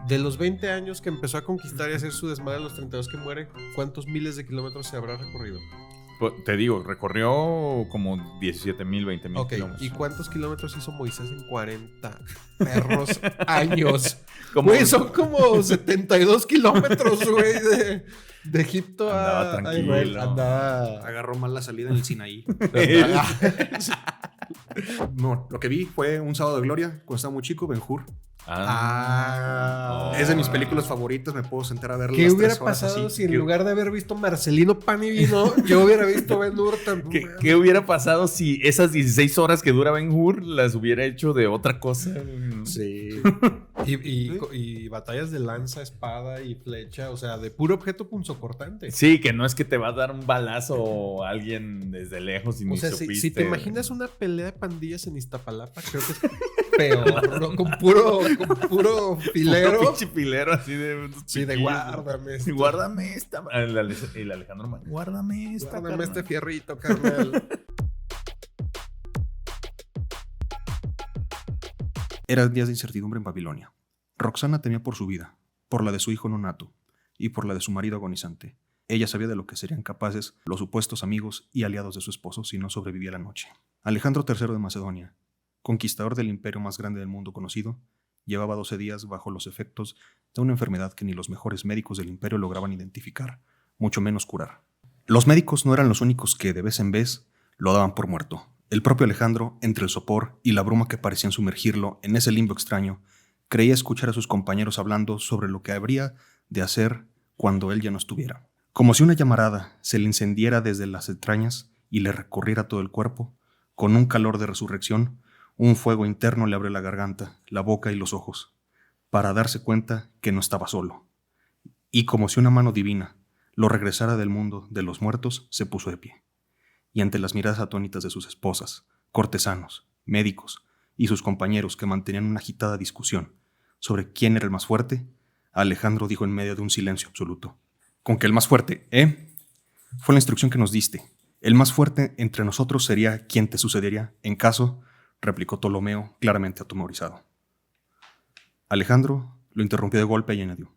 De los 20 años que empezó a conquistar y a hacer su desmadre a los 32 que muere, ¿cuántos miles de kilómetros se habrá recorrido? Te digo, recorrió como 17,000, 20,000 Ok, kilómetros. ¿y cuántos kilómetros hizo Moisés en 40 perros años? Como- Güey, son como 72 kilómetros, güey, de Egipto Andaba a tranquilo. Israel. Andaba... Agarró mal la salida en el Sinaí. andaba- No, lo que vi fue Un Sábado de Gloria, cuando estaba muy chico, Ben-Hur. Ah. Es de mis películas favoritas, me puedo sentar a verla. ¿Qué las hubiera 3 horas pasado así. si en lugar de haber visto Marcelino Pan y Vino, yo hubiera visto Ben-Hur también? ¿Qué hubiera pasado si esas 16 horas que dura Ben-Hur las hubiera hecho de otra cosa? Sí. Y batallas de lanza, espada y flecha, o sea, de puro objeto punzocortante. Sí, que no es que te va a dar un balazo a alguien desde lejos y O ni sea, supiste. si te imaginas una pelea de pandillas en Iztapalapa, creo que es peor, ¿no? Con puro filero. Puro pinche filero así de... Sí, de guárdame. Sí, guárdame esta. El Alejandro Man, guárdame esta. Guárdame carnal. este fierrito, carnal. Eran días de incertidumbre en Babilonia. Roxana temía por su vida, por la de su hijo nonato y por la de su marido agonizante. Ella sabía de lo que serían capaces los supuestos amigos y aliados de su esposo si no sobrevivía la noche. Alejandro III de Macedonia, conquistador del imperio más grande del mundo conocido, llevaba 12 días bajo los efectos de una enfermedad que ni los mejores médicos del imperio lograban identificar, mucho menos curar. Los médicos no eran los únicos que, de vez en vez, lo daban por muerto. El propio Alejandro, entre el sopor y la bruma que parecían sumergirlo en ese limbo extraño, creía escuchar a sus compañeros hablando sobre lo que habría de hacer cuando él ya no estuviera. Como si una llamarada se le encendiera desde las entrañas y le recorriera todo el cuerpo, con un calor de resurrección, un fuego interno le abrió la garganta, la boca y los ojos, para darse cuenta que no estaba solo. Y como si una mano divina lo regresara del mundo de los muertos, se puso de pie. Y ante las miradas atónitas de sus esposas, cortesanos, médicos y sus compañeros que mantenían una agitada discusión sobre quién era el más fuerte, Alejandro dijo en medio de un silencio absoluto: «Con que el más fuerte, ¿eh? Fue la instrucción que nos diste. El más fuerte entre nosotros sería quien te sucedería en caso», replicó Ptolomeo, claramente atemorizado. Alejandro lo interrumpió de golpe y añadió: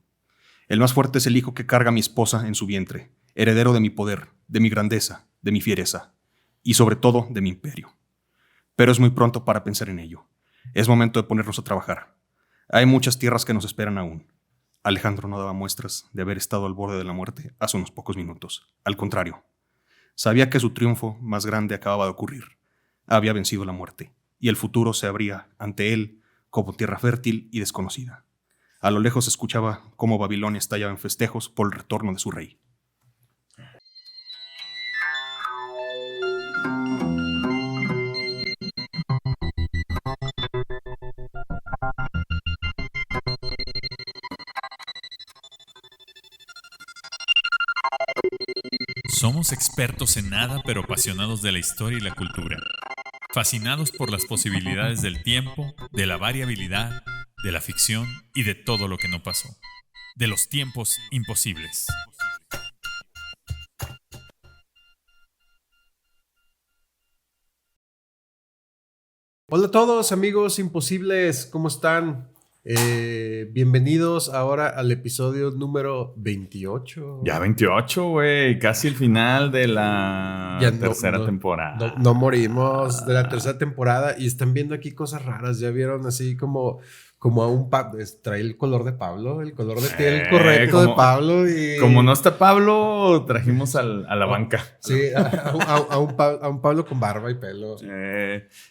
«El más fuerte es el hijo que carga a mi esposa en su vientre, heredero de mi poder, de mi grandeza, de mi fiereza, y sobre todo de mi imperio. Pero es muy pronto para pensar en ello. Es momento de ponernos a trabajar. Hay muchas tierras que nos esperan aún». Alejandro no daba muestras de haber estado al borde de la muerte hace unos pocos minutos. Al contrario, sabía que su triunfo más grande acababa de ocurrir. Había vencido la muerte, y el futuro se abría ante él como tierra fértil y desconocida. A lo lejos se escuchaba cómo Babilonia estallaba en festejos por el retorno de su rey. Somos expertos en nada, pero apasionados de la historia y la cultura. Fascinados por las posibilidades del tiempo, de la variabilidad, de la ficción y de todo lo que no pasó. De los tiempos imposibles. Hola a todos, amigos imposibles, ¿cómo están? Bienvenidos ahora al episodio número 28. Ya 28, güey. Casi el final de la Ya tercera temporada. No morimos de la tercera temporada y están viendo aquí cosas raras. Ya vieron así como a un trae el color de Pablo, el color de piel correcto de Pablo. Y Como no está Pablo, trajimos a la banca. Sí, a un Pablo con barba y pelo.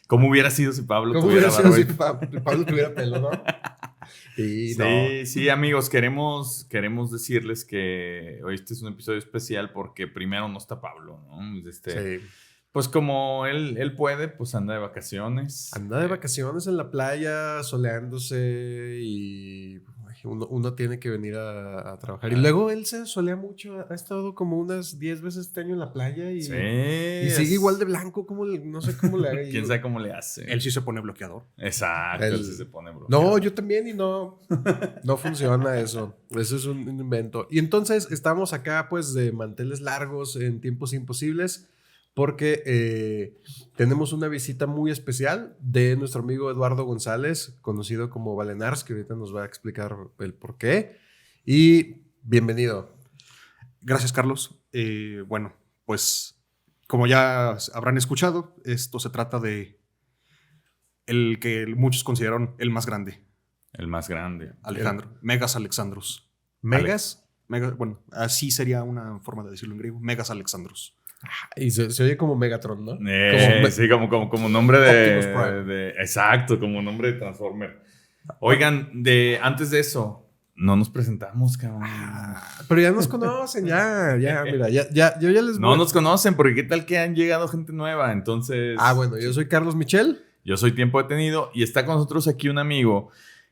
¿Cómo hubiera sido si Pablo ¿Cómo tuviera hubiera sido barba si Pablo tuviera pelo, no? Y Sí, amigos, queremos decirles que hoy este es un episodio especial porque primero no está Pablo, ¿no? Sí. Pues como él puede, pues anda de vacaciones. Anda de vacaciones en la playa, soleándose y uno tiene que venir a trabajar. Y luego él se solea mucho, ha estado como unas 10 veces este año en la playa y sigue igual de blanco, no sé cómo le haga. ¿Quién sabe cómo le hace? Él sí se pone bloqueador. Exacto, él sí se pone bloqueador. No, yo también y no funciona eso. Eso es un invento. Y entonces estamos acá pues de manteles largos en tiempos imposibles. porque tenemos una visita muy especial de nuestro amigo Eduardo González, conocido como Valenars, que ahorita nos va a explicar el por qué. Y bienvenido. Gracias, Carlos. Bueno, pues como ya habrán escuchado, esto se trata de el que muchos consideraron el más grande. El más grande. Alejandro. Megas Alexandros. ¿Megas? Bueno, así sería una forma de decirlo en griego. Megas Alexandros. Y se oye como Megatron, ¿no? Sí, como nombre Optimus Prime. Exacto, como nombre de Transformer. Oigan, antes de eso, no nos presentamos, cabrón. Pero ya nos conocen, mira, yo ya les No nos conocen, porque qué tal que han llegado gente nueva, entonces... Bueno, yo soy Carlos Michel. Yo soy Tiempo Detenido y está con nosotros aquí un amigo.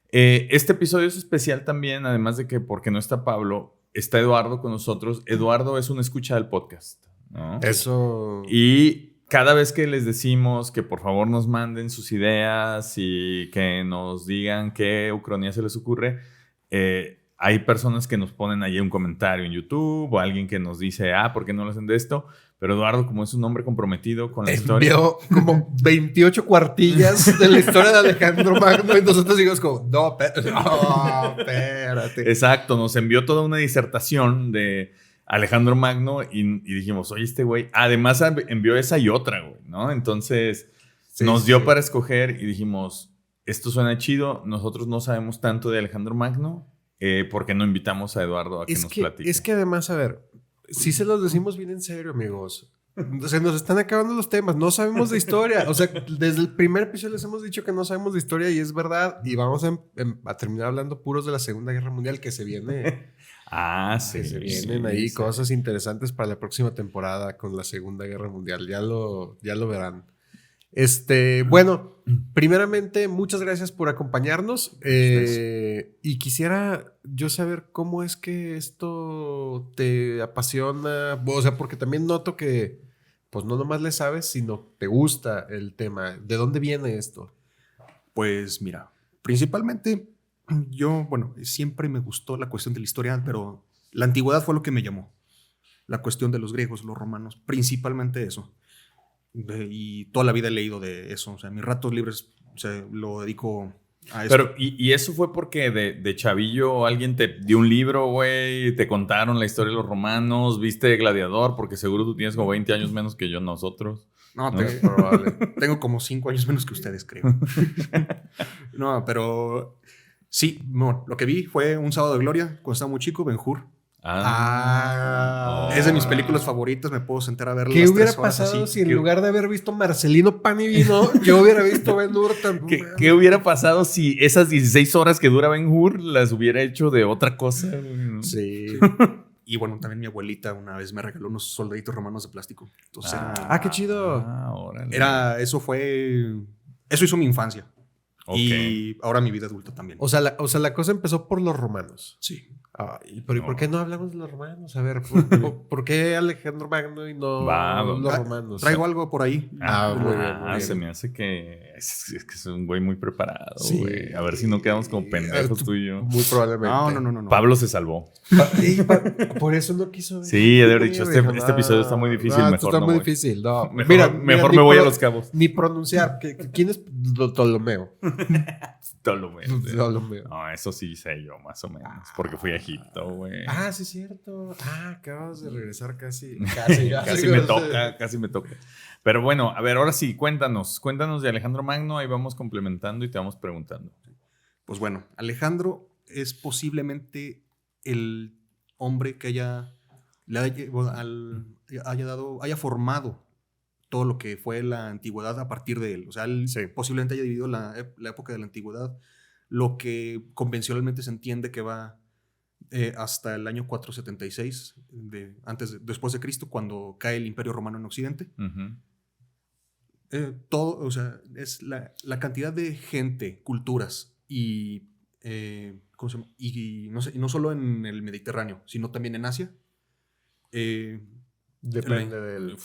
Este episodio es especial también, además de que porque no está Pablo, está Eduardo con nosotros. Eduardo es un escucha del podcast, ¿no? Eso. Y cada vez que les decimos que por favor nos manden sus ideas y que nos digan qué ucronía se les ocurre, hay personas que nos ponen ahí un comentario en YouTube o alguien que nos dice, ¿por qué no lo hacen de esto? Pero Eduardo, como es un hombre comprometido con la historia... Envió como 28 cuartillas de la historia de Alejandro Magno y nosotros dijimos como, no, espérate. Exacto, nos envió toda una disertación de Alejandro Magno y dijimos, oye, este güey... Además envió esa y otra, güey, ¿no? Entonces nos dio para escoger y dijimos, esto suena chido, nosotros no sabemos tanto de Alejandro Magno, ¿por qué no invitamos a Eduardo a que nos platique? Es que además, a ver, sí se los decimos bien en serio, amigos. Se nos están acabando los temas, no sabemos de historia. O sea, desde el primer episodio les hemos dicho que no sabemos de historia y es verdad. Y vamos a terminar hablando puros de la Segunda Guerra Mundial, que se viene. Sí. Que se vienen ahí cosas interesantes para la próxima temporada con la Segunda Guerra Mundial. Ya lo verán. Bueno, primeramente, muchas gracias por acompañarnos. Y quisiera yo saber cómo es que esto te apasiona. O sea, porque también noto que, pues no nomás le sabes, sino te gusta el tema. ¿De dónde viene esto? Pues mira, principalmente yo, siempre me gustó la cuestión de la historia, pero la antigüedad fue lo que me llamó. La cuestión de los griegos, los romanos, principalmente eso. Y toda la vida he leído de eso. O sea, mis ratos libres lo dedico a eso. Pero, ¿y eso fue porque de chavillo alguien te dio un libro, güey? ¿Te contaron la historia de los romanos? ¿Viste Gladiador? Porque seguro tú tienes como 20 años menos que yo, nosotros. No, probable. Tengo como 5 años menos que ustedes, creo. No, pero sí, lo que vi fue Un Sábado de Gloria cuando estaba muy chico, Ben-Hur. Es de mis películas favoritas, me puedo sentar a verla. ¿Qué hubiera pasado si en lugar de haber visto Marcelino Pan y Vino, yo hubiera visto Ben-Hur? ¿Qué hubiera pasado si esas 16 horas que dura Ben-Hur las hubiera hecho de otra cosa? Sí. Y bueno, también mi abuelita una vez me regaló unos soldaditos romanos de plástico. Entonces qué chido. Órale. Eso hizo mi infancia. Okay. Y ahora mi vida adulta también. O sea, la cosa empezó por los romanos. Sí. ¿Pero por qué no hablamos de los romanos? A ver, ¿por qué Alejandro Magno y no los romanos? Traigo algo por ahí. Muy bien. Se me hace que es un güey muy preparado, güey. A ver si no quedamos como pendejos tú y yo. Muy probablemente. No. Pablo se salvó. Por eso no quiso. Sí, he de haber dicho, este episodio está muy difícil. Mejor está muy difícil. No. Mejor me voy a Los Cabos. Ni pronunciar. ¿Quién es Ptolomeo? Ptolomeo. No, eso sí sé yo, más o menos. Porque fui a Egipto, güey. Sí, es cierto. Acabas de regresar casi me toca. Pero bueno, a ver, ahora sí, cuéntanos de Alejandro Magno. Ahí vamos complementando y te vamos preguntando. Pues bueno, Alejandro es posiblemente el hombre que haya formado todo lo que fue la antigüedad a partir de él. O sea, él posiblemente haya dividido la época de la antigüedad, lo que convencionalmente se entiende que va hasta el año 476, después de Cristo, cuando cae el Imperio Romano en Occidente. Todo, o sea, es la cantidad de gente, culturas y no solo en el Mediterráneo, sino también en Asia. Depende del...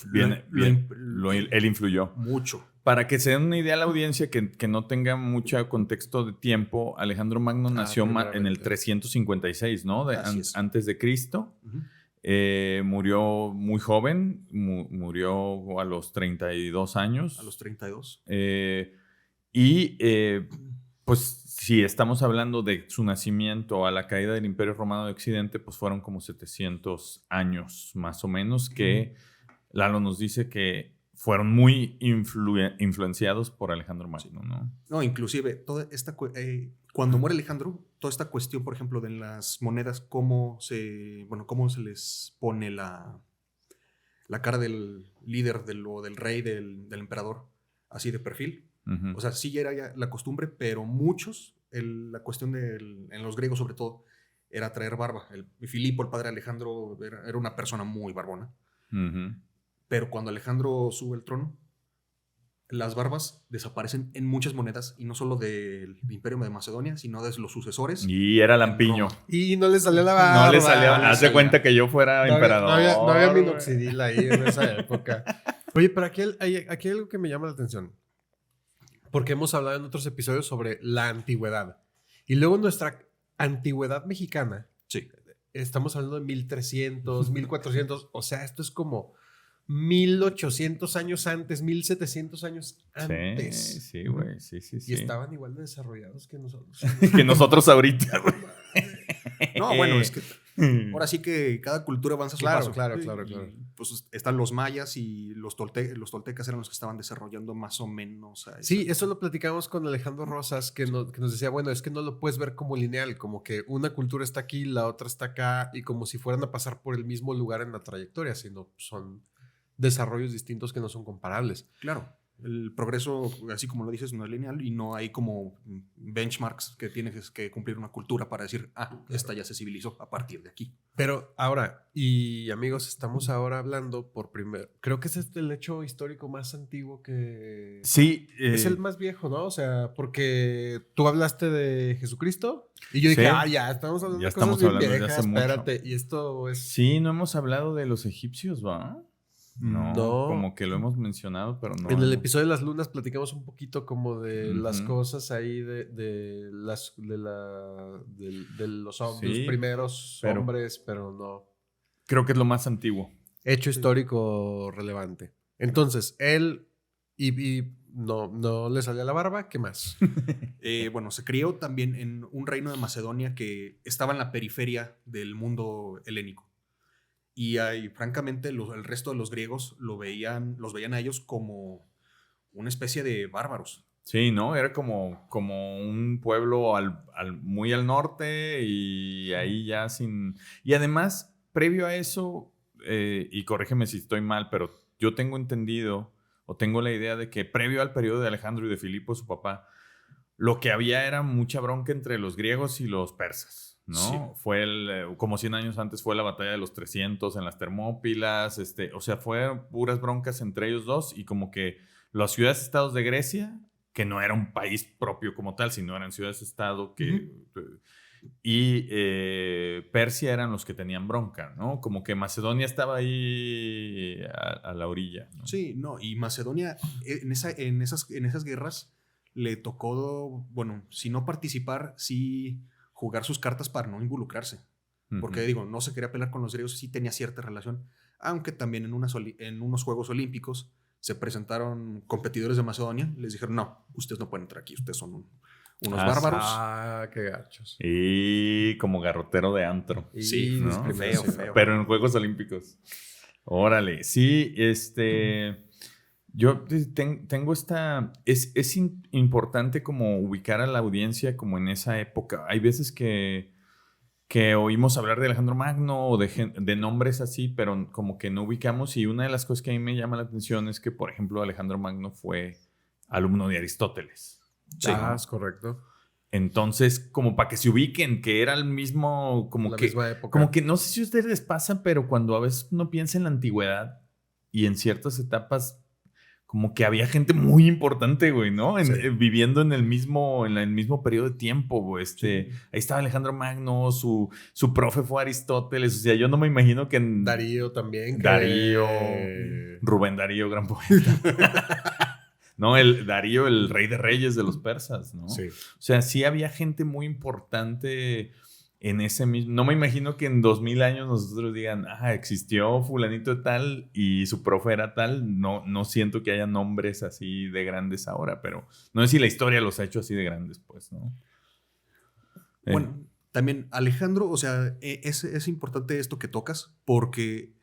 Él influyó. Mucho. Para que se den una idea a la audiencia que no tenga mucho contexto de tiempo, Alejandro Magno nació en el 356, ¿no? Antes de Cristo. Uh-huh. Murió muy joven, murió a los 32 años. A los 32. Pues si estamos hablando de su nacimiento a la caída del Imperio Romano de Occidente, pues fueron como 700 años más o menos, que Lalo nos dice que fueron muy influenciados por Alejandro Magno, ¿no? No, inclusive toda esta cuando muere Alejandro, toda esta cuestión, por ejemplo, de las monedas, cómo se les pone la cara del líder o del rey, del emperador, así de perfil. Uh-huh. O sea, sí era ya la costumbre, pero muchos, la cuestión en los griegos sobre todo, era traer barba. Filipo, el padre de Alejandro, era una persona muy barbona. Uh-huh. Pero cuando Alejandro sube al trono, las barbas desaparecen en muchas monedas, y no solo del Imperio de Macedonia, sino de los sucesores. Y era lampiño. Y no le salió la barba. No le salió. Haz de cuenta que yo fuera emperador. No había minoxidil ahí en esa época. Oye, pero aquí hay algo que me llama la atención. Porque hemos hablado en otros episodios sobre la antigüedad. Y luego nuestra antigüedad mexicana. Sí. Estamos hablando de 1300, 1400. O sea, esto es como 1800 años antes, 1700 años antes. Sí, güey. Sí. Y estaban igual de desarrollados que nosotros. Que nosotros ahorita, güey. No, bueno, es que ahora sí que cada cultura avanza a su paso. Claro. Pues están los mayas, y los toltecas eran los que estaban desarrollando más o menos. Sí, eso lo platicamos con Alejandro Rosas, que nos decía, bueno, es que no lo puedes ver como lineal, como que una cultura está aquí, la otra está acá, y como si fueran a pasar por el mismo lugar en la trayectoria, sino son desarrollos distintos que no son comparables. Claro. El progreso, así como lo dices, no es lineal, y no hay como benchmarks que tienes que cumplir una cultura para decir, esta ya se civilizó a partir de aquí. Pero ahora, y amigos, estamos ahora hablando creo que ese es el hecho histórico más antiguo que... Sí. Es el más viejo, ¿no? O sea, porque tú hablaste de Jesucristo y yo dije, ya estamos hablando de cosas bien viejas, espérate, y esto es... Sí, no hemos hablado de los egipcios, ¿va? No, como que lo hemos mencionado, pero no. En el episodio de las lunas platicamos un poquito como de las cosas ahí de los primeros hombres, pero no. Creo que es lo más antiguo. Hecho histórico relevante. Entonces, él y no le salía la barba, ¿qué más? Bueno, se crió también en un reino de Macedonia que estaba en la periferia del mundo helénico. Y francamente, el resto de los griegos los veían a ellos como una especie de bárbaros. Sí, ¿no? Era como un pueblo muy al norte, y ahí ya sin... Y además, previo a eso, y corrígeme si estoy mal, pero yo tengo entendido, o tengo la idea de que previo al periodo de Alejandro y de Filipo, su papá, lo que había era mucha bronca entre los griegos y los persas, ¿no? Sí. Fue como 100 años antes fue la batalla de los 300 en las Termópilas, o sea, fueron puras broncas entre ellos dos, y como que las ciudades-estados de Grecia, que no era un país propio como tal, sino eran ciudades-estado y Persia eran los que tenían bronca, ¿no? Como que Macedonia estaba ahí a la orilla, ¿no? Sí, no, y Macedonia en esas guerras le tocó, bueno, si no participar, sí jugar sus cartas para no involucrarse. Porque, no se quería pelear con los griegos, sí tenía cierta relación. Aunque también en unos Juegos Olímpicos se presentaron competidores de Macedonia, les dijeron, no, ustedes no pueden entrar aquí, ustedes son unos bárbaros. Qué gachos. Y como garrotero de antro. Sí, ¿no? Feo. Pero en Juegos Olímpicos. Órale, sí, yo tengo es importante como ubicar a la audiencia como en esa época. Hay veces que oímos hablar de Alejandro Magno o de nombres así, pero como que no ubicamos. Y una de las cosas que a mí me llama la atención es que, por ejemplo, Alejandro Magno fue alumno de Aristóteles. Sí, es correcto. Entonces, como para que se ubiquen, que era el mismo, misma época. Como que no sé si a ustedes les pasa, pero cuando a veces uno piensa en la antigüedad y en ciertas etapas, como que había gente muy importante, güey, ¿no? Viviendo en el mismo periodo de tiempo, güey. Ahí estaba Alejandro Magno, su profe fue Aristóteles. O sea, yo no me imagino que Darío también. Rubén Darío, gran poeta. No, Darío, el rey de reyes de los persas, ¿no? Sí. O sea, sí había gente muy importante en ese mismo... No me imagino que en 2000 años nosotros digan, existió fulanito de tal y su profe era tal. No siento que haya nombres así de grandes ahora, pero no sé si la historia los ha hecho así de grandes, pues, ¿no? Bueno, también Alejandro, o sea, es importante esto que tocas porque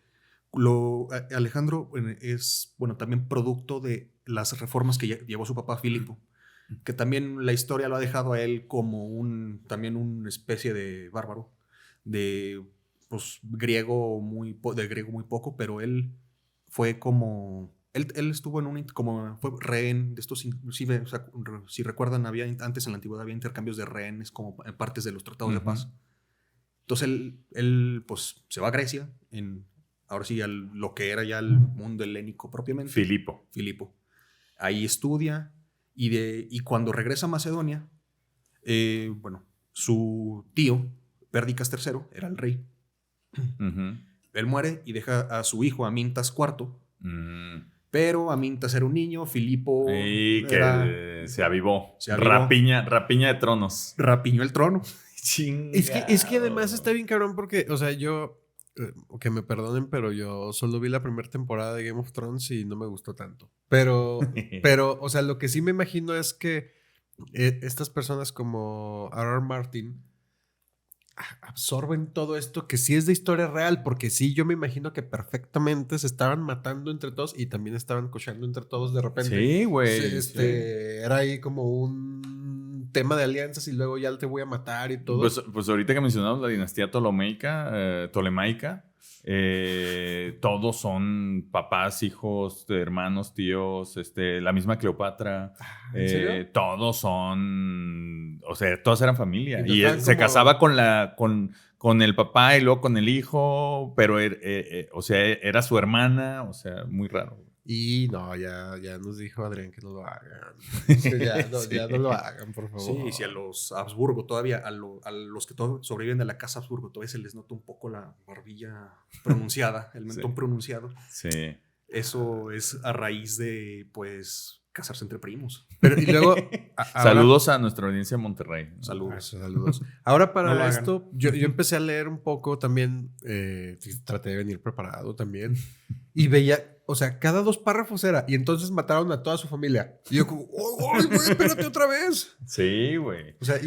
Alejandro es, bueno, también producto de las reformas que llevó su papá Filipo, que también la historia lo ha dejado a él como también una especie de bárbaro, de pues griego muy poco, pero él fue como... Él estuvo como fue rehén de estos, inclusive, o sea, si recuerdan, antes en la antigüedad había intercambios de rehenes como partes de los tratados de paz. Entonces él pues se va a Grecia, ahora sí, lo que era ya el mundo helénico propiamente. Filipo. Ahí estudia y cuando regresa a Macedonia, bueno, su tío, Pérdicas III, era el rey. Él muere y deja a su hijo, Amintas IV. Pero Amintas era un niño, Filipo se avivó. Rapiña de tronos. Rapiñó el trono. Es que además está bien cabrón porque, o sea, yo, que me perdonen, pero yo solo vi la primera temporada de Game of Thrones y no me gustó tanto. Pero, o sea, lo que sí me imagino es que estas personas como R.R. Martin absorben todo esto que sí es de historia real, porque sí, yo me imagino que perfectamente se estaban matando entre todos y también estaban cochando entre todos de repente. Sí, güey. Era ahí como un tema de alianzas y luego ya te voy a matar y todo. Pues ahorita que mencionamos la dinastía tolemaica, todos son papás, hijos, hermanos, tíos, la misma Cleopatra. ¿En serio? Todos son, o sea, todos eran familia. Y se como... casaba con el papá y luego con el hijo, pero o sea, era su hermana, o sea, muy raro. Y no, ya nos dijo Adrián que no lo hagan. Ya no lo hagan, por favor. Sí, a los Habsburgo todavía, a los que sobreviven de la casa Habsburgo, todavía se les nota un poco la barbilla pronunciada, el mentón pronunciado. Sí. Eso es a raíz de, pues, casarse entre primos. Pero, y luego... saludos a nuestra audiencia de Monterrey. Saludos. Ahora para esto, yo empecé a leer un poco también, traté de venir preparado también, y veía, o sea, cada 2 párrafos era, y entonces mataron a toda su familia. Y yo como, ¡ay, güey, espérate otra vez! Sí, güey. O sea,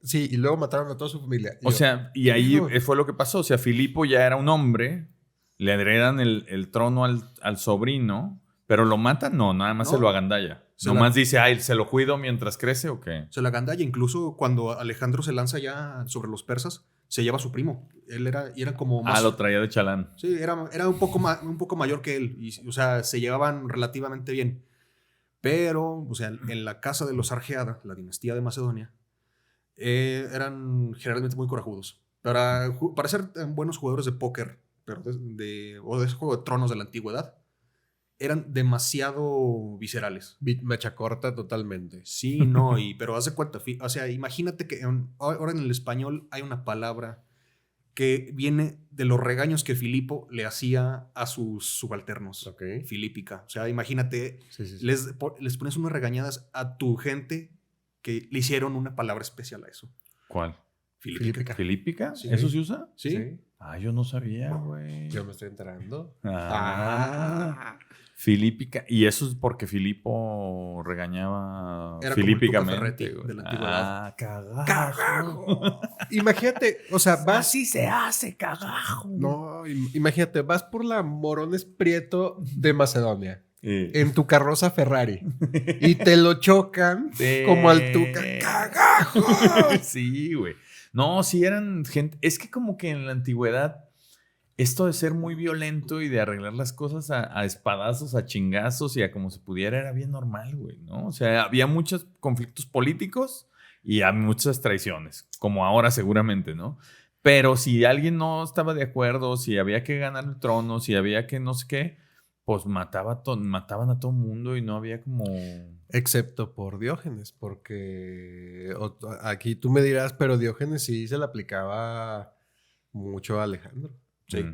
sí, y luego mataron a toda su familia. Y ahí fue lo que pasó. O sea, Filipo ya era un hombre, le heredan el trono al sobrino, pero lo matan, nada más se lo agandalla. Nomás dice, ¿se lo cuido mientras crece o qué? Se lo agandalla. Incluso cuando Alejandro se lanza ya sobre los persas, se lleva a su primo. Él era como más... lo traía de chalán. Sí, era un poco mayor que él. Y, o sea, se llevaban relativamente bien. Pero, o sea, en la casa de los Argeada, la dinastía de Macedonia, eran generalmente muy corajudos. Para ser buenos jugadores de póker, pero o de ese Juego de Tronos de la antigüedad, eran demasiado viscerales. Mecha corta totalmente. Sí, no, pero haz de cuenta, o sea, imagínate que ahora en el español hay una palabra que viene de los regaños que Filipo le hacía a sus subalternos. Okay. Filípica. O sea, imagínate, sí. Les pones unas regañadas a tu gente que le hicieron una palabra especial a eso. ¿Cuál? Filípica. ¿Filípica? Sí. ¿Eso se usa? Sí. Yo no sabía, güey. Yo me estoy enterando. Filípica. Y eso es porque Filipo regañaba era filípicamente. Como el de la antigüedad. Cagajo. Imagínate, o sea, vas... Así se hace, cagajo. No, imagínate, vas por la Morones Prieto de Macedonia. En tu carroza Ferrari. Y te lo chocan como al Tuca. ¡Cagajo! Sí, güey. No, sí eran gente... Es que como que en la antigüedad... Esto de ser muy violento y de arreglar las cosas a espadazos, a chingazos y a como se pudiera era bien normal, güey, ¿no? O sea, había muchos conflictos políticos y había muchas traiciones, como ahora seguramente, ¿no? Pero si alguien no estaba de acuerdo, si había que ganar el trono, si había que no sé qué, pues mataban a todo mundo y no había como... Excepto por Diógenes, porque aquí tú me dirás, pero Diógenes sí se le aplicaba mucho a Alejandro. Sí.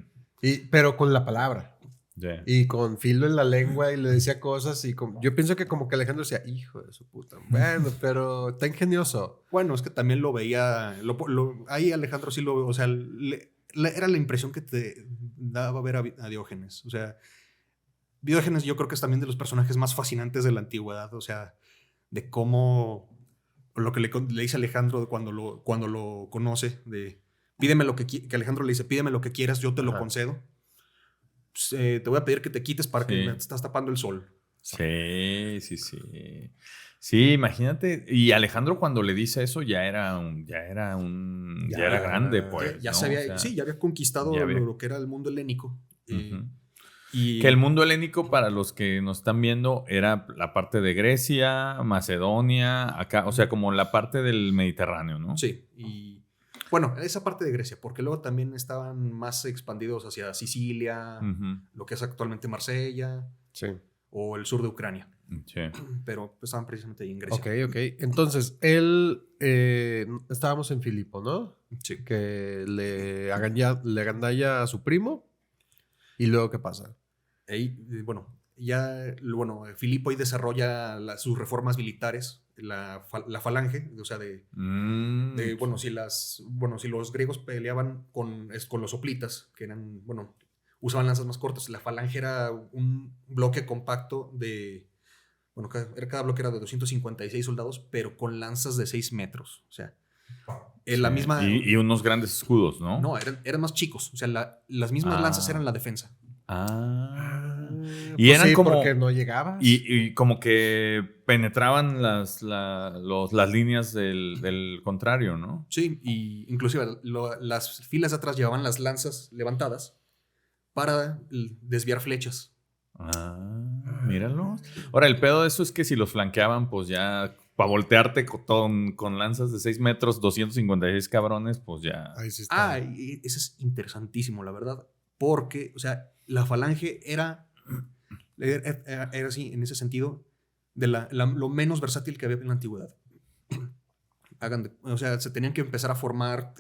Pero con la palabra. Yeah. Y con filo en la lengua y le decía cosas y yo pienso que como que Alejandro decía, hijo de su puta. Bueno, pero está ingenioso. Bueno, es que también lo veía, ahí Alejandro sí lo, o sea, era la impresión que te daba ver a Diógenes. O sea, Diógenes yo creo que es también de los personajes más fascinantes de la antigüedad, o sea, de cómo lo que le dice Alejandro cuando lo conoce, de pídeme lo que Alejandro le dice, pídeme lo que quieras, yo te lo concedo. Pues, te voy a pedir que te quites para que me estás tapando el sol. Sí. Sí, imagínate. Y Alejandro cuando le dice eso ya era grande, pues. Ya ¿no? se había, ya había conquistado lo que era el mundo helénico. Y que el mundo helénico, para los que nos están viendo, era la parte de Grecia, Macedonia, acá, o sea, como la parte del Mediterráneo, ¿no? Sí, y bueno, esa parte de Grecia, porque luego también estaban más expandidos hacia Sicilia, lo que es actualmente Marsella, o el sur de Ucrania. Sí. Pero estaban precisamente ahí en Grecia. Ok. Entonces, estábamos en Filipo, ¿no? Sí. Que le agandalla a su primo. ¿Y luego qué pasa? Ahí, Filipo ahí desarrolla sus reformas militares, la falange, o sea, si los griegos peleaban con los hoplitas, que eran, usaban lanzas más cortas, la falange era un bloque compacto cada bloque era de 256 soldados, pero con lanzas de 6 metros, o sea, la misma... Y unos grandes escudos, ¿no? No, eran más chicos, o sea, las mismas lanzas eran la defensa. Y eran como porque no llegabas. Y como que penetraban las líneas del contrario, ¿no? Sí, y inclusive las filas de atrás llevaban las lanzas levantadas para desviar flechas. Míralo. Ahora, el pedo de eso es que si los flanqueaban, pues ya para voltearte con lanzas de 6 metros, 256 cabrones, pues ya. Ahí sí está. Eso es interesantísimo, la verdad. Porque, o sea, la falange era así, en ese sentido, de lo menos versátil que había en la antigüedad. O sea, se tenían que empezar a formar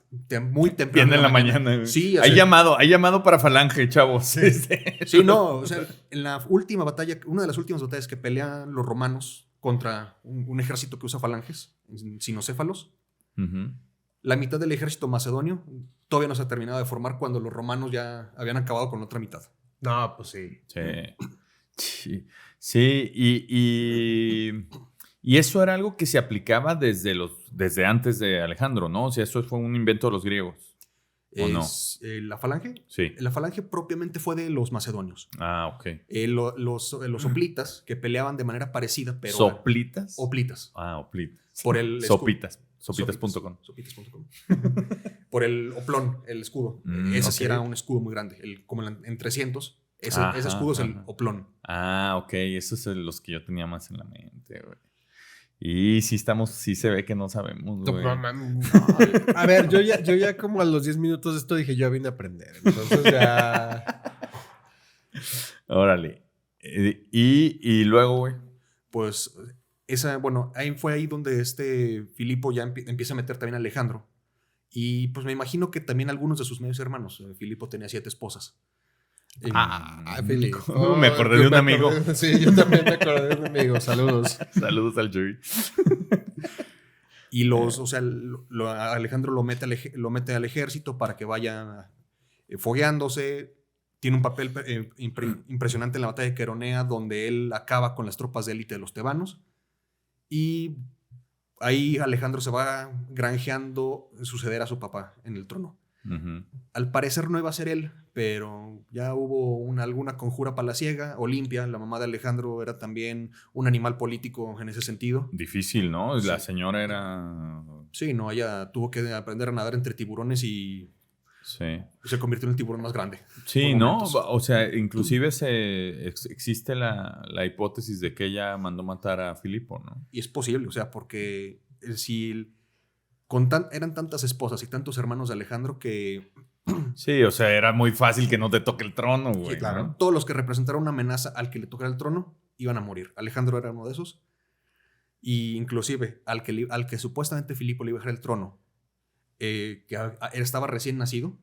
muy temprano. Bien en la mañana. Sí, hay llamado para falange, chavos. Sí, no, o sea, en la última batalla, una de las últimas batallas que pelean los romanos contra un ejército que usa falanges, sinocéfalos, la mitad del ejército macedonio todavía no se ha terminado de formar cuando los romanos ya habían acabado con la otra mitad. No, pues sí. Sí, y eso era algo que se aplicaba desde antes de Alejandro, ¿no? O sea, eso fue un invento de los griegos. ¿O no? ¿La falange? Sí. La falange propiamente fue de los macedonios. Ok. Los hoplitas que peleaban de manera parecida, pero... ¿Soplitas? Hoplitas. Hoplitas. Por el Sopitas. Sopitas.com. Sopitas.com. Por el oplón, el escudo. Ese sí era un escudo muy grande, como en 300. Ese escudo es el oplón. Ok. Esos son los que yo tenía más en la mente, güey. Y sí se ve que no sabemos, güey. A ver, yo ya como a los 10 minutos de esto dije, yo vine a aprender. Entonces ya... Órale. Y luego, güey. Pues... fue ahí donde Filipo ya empieza a meter también a Alejandro. Y pues me imagino que también algunos de sus medios hermanos. Filipo tenía 7 esposas. Filipo. Me acordé de un amigo. Sí, yo también me acordé de un amigo. Saludos. Saludos al Joey. Y Alejandro lo mete al ejército para que vaya fogueándose. Tiene un papel impresionante en la batalla de Queronea, donde él acaba con las tropas de élite de los tebanos. Y ahí Alejandro se va granjeando suceder a su papá en el trono. Al parecer no iba a ser él, pero ya hubo alguna conjura palaciega. Olimpia, la mamá de Alejandro, era también un animal político en ese sentido. Difícil, ¿no? Sí. La señora era... Sí, no, ella tuvo que aprender a nadar entre tiburones y se convirtió en el tiburón más grande. Sí, ¿no? O sea, inclusive existe la hipótesis de que ella mandó matar a Filipo, ¿no? Y es posible, o sea, porque si... eran tantas esposas y tantos hermanos de Alejandro que... Sí, o sea, era muy fácil que no te toque el trono, güey. Sí, claro. ¿no? Todos los que representaron una amenaza al que le tocara el trono iban a morir. Alejandro era uno de esos. Y inclusive al que supuestamente Filipo le iba a dejar el trono, que estaba recién nacido,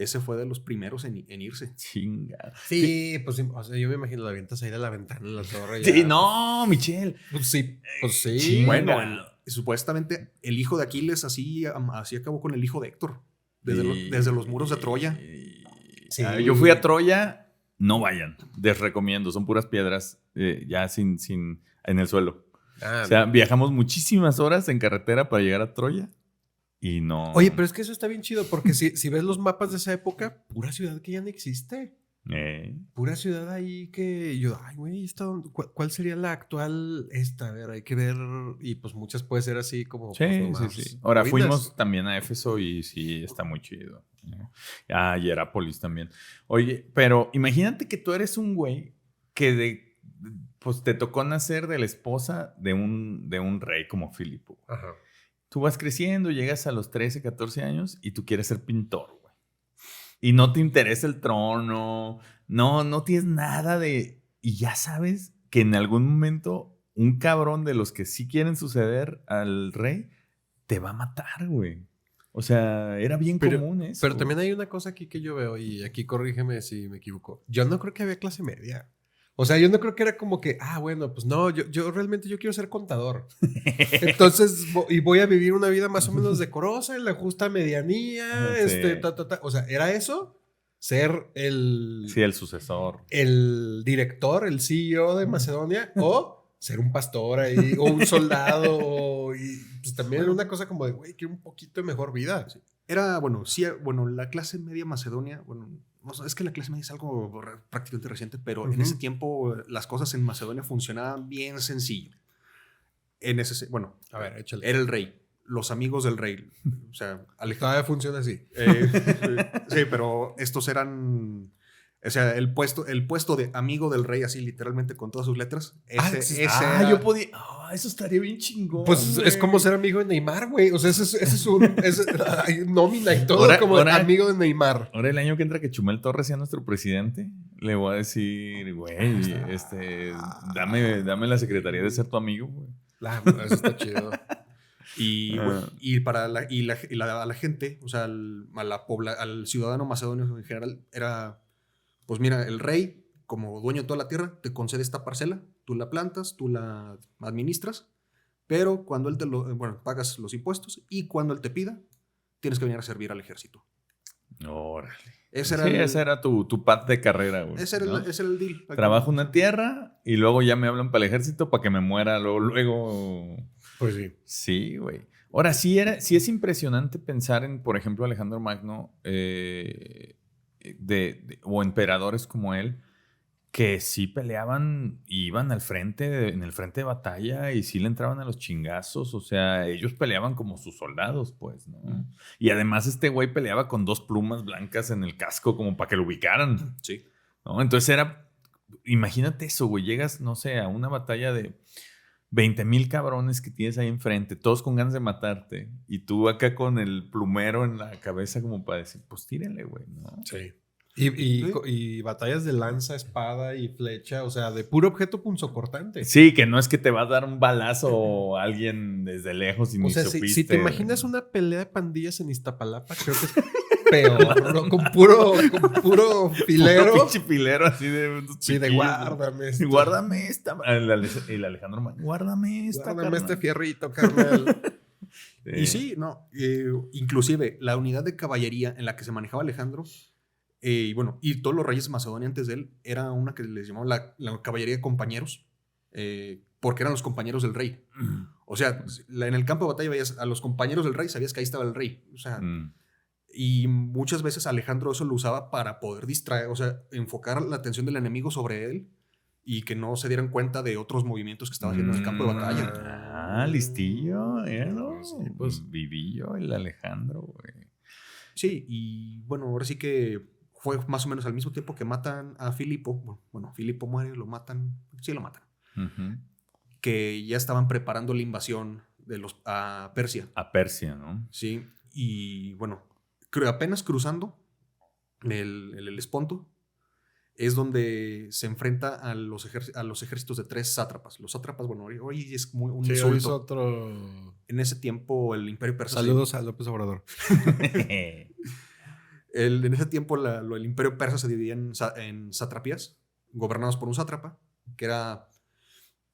ese fue de los primeros en irse. Chinga. Sí, pues sí, o sea, yo me imagino la avientas ahí de la ventana en la torre. Sí, ya, no, Michelle. Pues sí, pues sí. Chinga. Bueno, supuestamente el hijo de Aquiles así acabó con el hijo de Héctor. Desde los muros de Troya. Sí. Yo fui a Troya, no vayan, les recomiendo, son puras piedras ya sin en el suelo. Ah, O sea, viajamos muchísimas horas en carretera para llegar a Troya y no... oye, pero es que eso está bien chido porque si ves los mapas de esa época, pura ciudad que ya no existe. Pura ciudad ahí que yo, ay, güey, ¿cuál sería la actual esta? A ver, hay que ver. Y pues muchas puede ser así como. Sí, pues, sí. Ahora ruinas. fuimos también a Éfeso y sí, está muy chido. A Hierápolis también. Oye, pero imagínate que tú eres un güey que pues te tocó nacer de la esposa de un rey como Filipo. Ajá. Tú vas creciendo, llegas a los 13, 14 años y tú quieres ser pintor, güey. Y no te interesa el trono, no tienes nada de... Y ya sabes que en algún momento un cabrón de los que sí quieren suceder al rey te va a matar, güey. O sea, era bien común eso. Pero también hay una cosa aquí que yo veo, y aquí corrígeme si me equivoco. Yo no creo que había clase media. O sea, yo no creo que era como que, bueno, pues no, yo realmente quiero ser contador. Entonces, voy a vivir una vida más o menos decorosa, en la justa medianía, Sí. O sea, ¿era eso? Ser Sí, el sucesor. el director, el CEO de Macedonia, o ser un pastor ahí, o un soldado, y pues también era una cosa como de, güey, quiero un poquito de mejor vida. Era, bueno, sí, bueno, la clase media macedonia, bueno, es que la clase media es algo prácticamente reciente, pero en ese tiempo las cosas en Macedonia funcionaban bien sencillo. Bueno, A ver, échale. era el rey, los amigos del rey, o sea, Todavía funciona así. sí, pero estos eran, o sea, el puesto de amigo del rey, así literalmente con todas sus letras. Ese era, yo podía... eso estaría bien chingón. Pues güey. es como ser amigo de Neymar, güey. O sea, ese es hay nómina y todo Ahora- como ahora- amigo de Neymar. Ahora el año que entra que Chumel Torres sea nuestro presidente, le voy a decir, güey, dame la secretaría de ser tu amigo, güey. Eso está chido. y, bueno, y para a la gente, o sea, al ciudadano macedonio en general, era, pues mira, el rey, como dueño de toda la tierra, te concede esta parcela, tú la plantas, tú la administras, pero cuando él pagas los impuestos y cuando él te pida, tienes que venir a servir al ejército. Órale. Ese era tu path de carrera, güey. ese era el deal. Trabajo una tierra y luego ya me hablan para el ejército para que me muera luego. Pues sí. Sí, güey. Ahora, sí es impresionante pensar en, por ejemplo, Alejandro Magno o emperadores como él, que sí peleaban, iban al frente, en el frente de batalla y sí le entraban a los chingazos. O sea, ellos peleaban como sus soldados, pues, ¿no? Y además este güey peleaba con 2 plumas blancas en el casco como para que lo ubicaran. Sí. ¿No? Entonces imagínate eso, güey. Llegas, no sé, a una batalla de 20,000 cabrones que tienes ahí enfrente, todos con ganas de matarte. Y tú acá con el plumero en la cabeza como para decir, pues tírenle, güey, ¿no? Sí. Y batallas de lanza, espada y flecha, o sea, de puro objeto punzocortante. Sí, que no es que te va a dar un balazo a alguien desde lejos y O ni sea, supiste. si te imaginas una pelea de pandillas en Iztapalapa, creo que es peor, ¿no? Con puro filero. Puro pinche filero así de... Sí, de guárdame esta. Guárdame esta. El Alejandro Magno, guárdame esta, Guárdame este carnal. fierrito, carnal. Y sí, no, inclusive la unidad de caballería en la que se manejaba Alejandro, y bueno, y todos los reyes macedonios antes de él, era una que les llamaban la caballería de compañeros, porque eran los compañeros del rey. O sea, en el campo de batalla veías a los compañeros del rey, sabías que ahí estaba el rey. O sea, y muchas veces Alejandro eso lo usaba para poder distraer, o sea, enfocar la atención del enemigo sobre él y que no se dieran cuenta de otros movimientos que estaba haciendo en el campo de batalla. Listillo, ¿no? Sí, pues. Vivillo el Alejandro, güey. Sí, y bueno, ahora sí que fue más o menos al mismo tiempo que matan a Filipo. Bueno, Filipo muere, lo matan. Sí, lo matan. Que ya estaban preparando la invasión a Persia. A Persia, ¿no? Sí, y bueno, apenas cruzando el Helesponto es donde se enfrenta a los ejércitos de 3 sátrapas. Los sátrapas, bueno, hoy es como un insulto. Es otro... En ese tiempo el Imperio Persa... Saludos a López Obrador. En ese tiempo el imperio persa se dividía en satrapías, gobernados por un sátrapa, que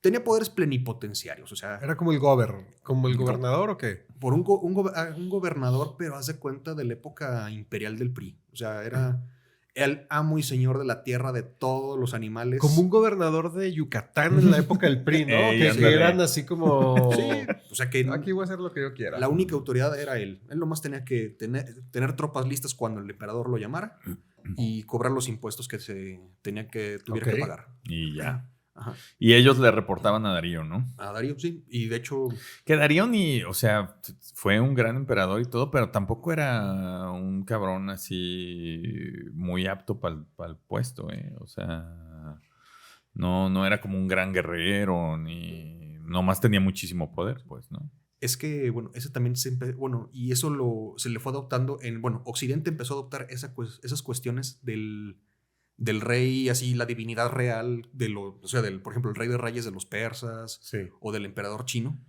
tenía poderes plenipotenciarios, o sea... ¿Era como el gobernador o qué? Por un gobernador, pero haz de cuenta de la época imperial del PRI. O sea, era el amo y señor de la tierra de todos los animales. Como un gobernador de Yucatán en la época del PRI, ¿no? Que eran así como... Sí, o sea que... Aquí voy a hacer lo que yo quiera. La única autoridad era él. Él nomás tenía que tener tropas listas cuando el emperador lo llamara y cobrar los impuestos que tuviera que pagar. Y ya. Ajá. Y ellos le reportaban a Darío, ¿no? A Darío, sí. Y de hecho... Que Darío o sea, fue un gran emperador y todo, pero tampoco era un cabrón así muy apto para el puesto, ¿eh? O sea, no era como un gran guerrero, ni... Nomás tenía muchísimo poder, pues, ¿no? Es que, bueno, ese también y eso se le fue adoptando Occidente empezó a adoptar esas cuestiones del rey, así la divinidad real por ejemplo, el rey de reyes de los persas, sí, o del emperador chino.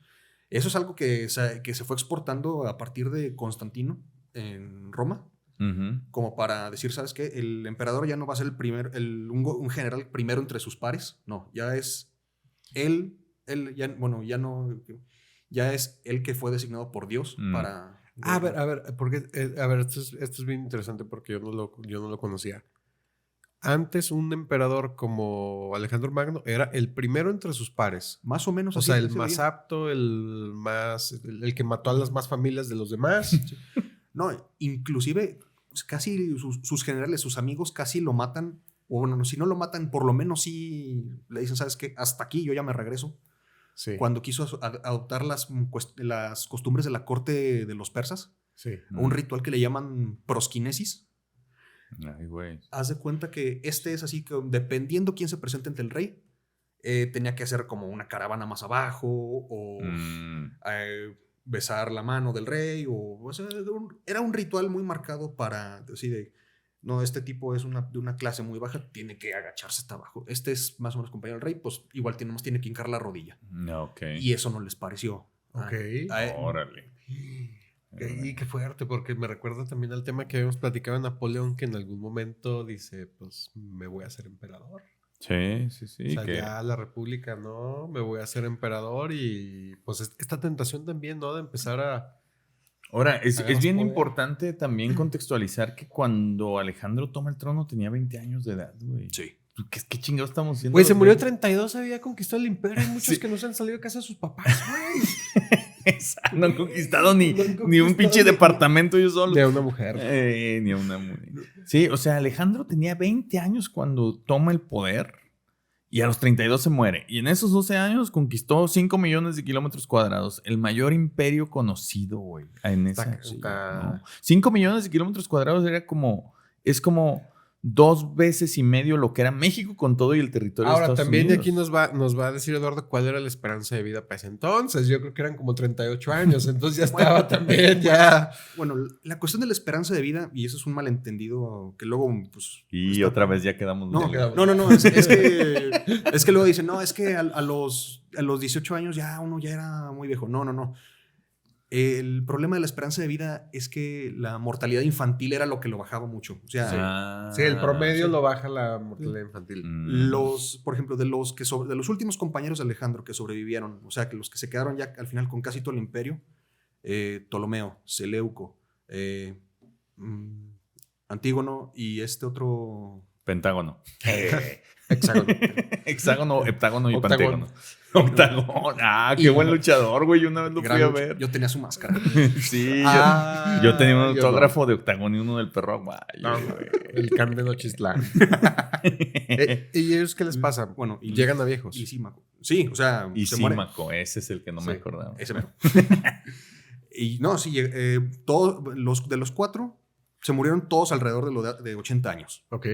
Eso es algo que se fue exportando a partir de Constantino en Roma, como para decir, ¿sabes qué? El emperador ya no va a ser un general primero entre sus pares, no, ya es él ya es el que fue designado por Dios para... A ver, porque, esto es bien interesante porque yo no lo conocía. Antes un emperador como Alejandro Magno era el primero entre sus pares. Más o menos. O sea, el más apto, el que mató a las más familias de los demás. Sí. No, inclusive casi sus generales, sus amigos casi lo matan. O bueno, si no lo matan, por lo menos sí le dicen, ¿sabes qué? Hasta aquí yo ya me regreso. Sí. Cuando quiso adoptar las costumbres de la corte de los persas. Sí. Un ritual que le llaman prosquinesis. Ay, güey. Haz de cuenta que es así que dependiendo quién se presente ante el rey, tenía que hacer como una caravana más abajo o besar la mano del rey o sea, era un ritual muy marcado para decir no, este tipo es de una clase muy baja, tiene que agacharse hasta abajo. Este es más o menos compañero del rey, pues igual tiene que hincar la rodilla. Okay. Y eso no les pareció. Órale. Y qué fuerte, porque me recuerda también al tema que habíamos platicado de Napoleón, que en algún momento dice, pues me voy a hacer emperador. Sí. O sea, ya la república, ¿no? Me voy a hacer emperador y pues esta tentación también, ¿no? De empezar a... Ahora, es bien importante también contextualizar que cuando Alejandro toma el trono tenía 20 años de edad, güey. Sí. ¿Qué chingados estamos haciendo? Güey, se murió a 32, había conquistado el imperio. Hay muchos que no se han salido de casa de sus papás, güey. No han conquistado ni un pinche departamento ellos solos. Ni a una mujer. Ni a una mujer. Sí, o sea, Alejandro tenía 20 años cuando toma el poder y a los 32 se muere. Y en esos 12 años conquistó 5 millones de kilómetros cuadrados. El mayor imperio conocido, güey. En esa. ¿No? 5 millones de kilómetros cuadrados es como 2 veces y medio lo que era México con todo y el territorio de Estados también Unidos. Aquí nos va a decir Eduardo cuál era la esperanza de vida para ese entonces. Yo creo que eran como 38 años, entonces ya estaba también, ya. Bueno, la cuestión de la esperanza de vida, y eso es un malentendido que luego, pues... Y otra vez ya quedamos... No, es que luego dicen, no, es que a los 18 años ya uno ya era muy viejo. No. El problema de la esperanza de vida es que la mortalidad infantil era lo que lo bajaba mucho. O sea, sí, el promedio lo baja la mortalidad infantil. Por ejemplo, de los últimos compañeros de Alejandro que sobrevivieron, o sea, que los que se quedaron ya al final con casi todo el imperio, Ptolomeo, Seleuco, Antígono y este otro... Pentágono. Hexágono. Hexágono, heptágono y pentágono. Octagón. Qué buen luchador, güey. Una vez lo fui a ver. Yo tenía su máscara. Sí, yo tenía un autógrafo de Octagón y uno del perro Aguayo. El can de Nochistlán. ¿Y ellos qué les pasa? Bueno, llegan a viejos. Lisímaco. Sí, o sea, Lisímaco, ese es el que no me acordaba. Ese mero. Y no, sí, todos de los 4 se murieron todos alrededor de 80 años. Ok.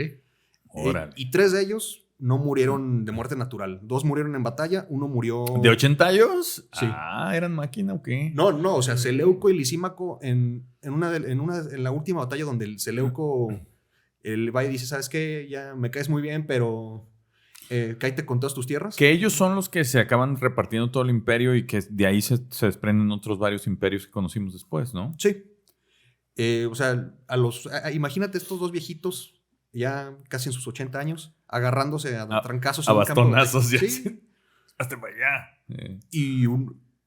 Y 3 de ellos no murieron de muerte natural. 2 murieron en batalla, 1 murió... ¿De 80 años? Sí. ¿Eran máquina o qué? No, o sea, Seleuco y Lisímaco en la última batalla donde el Seleuco va y dice, ¿sabes qué? Ya me caes muy bien, pero cállate con todas tus tierras. Que ellos son los que se acaban repartiendo todo el imperio y que de ahí se desprenden otros varios imperios que conocimos después, ¿no? Sí. O sea, imagínate estos dos viejitos, ya casi en sus 80 años, agarrándose a trancazos. A bastonazos, ya. Sí. Hasta para allá.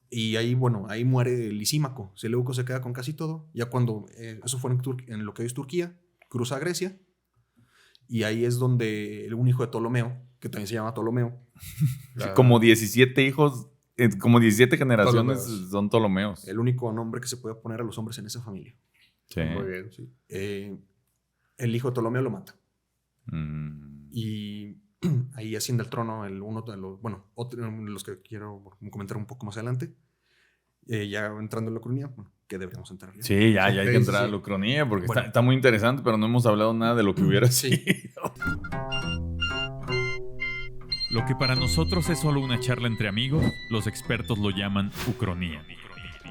Y ahí, bueno, ahí muere Lisímaco. Seleuco se queda con casi todo. Ya cuando, eso fue en lo que hoy es Turquía, cruza a Grecia. Y ahí es donde un hijo de Ptolomeo, que también se llama Ptolomeo. Como 17 hijos, como 17 generaciones Ptolomeos. son Ptolomeos. El único nombre que se puede poner a los hombres en esa familia. Sí. Muy bien, sí. El hijo de Ptolomeo lo mata. Mm. Y ahí asciende al trono uno de los, bueno, otro de los que quiero comentar un poco más adelante. Ya entrando en la Ucronía, bueno, que deberíamos entrar. ¿Ya? Sí, ya hay que Sí, entrar sí. a la Ucronía porque Bueno. está muy interesante, pero no hemos hablado nada de lo que hubiera Sí. sido. Lo que para nosotros es solo una charla entre amigos, los expertos lo llaman Ucronía,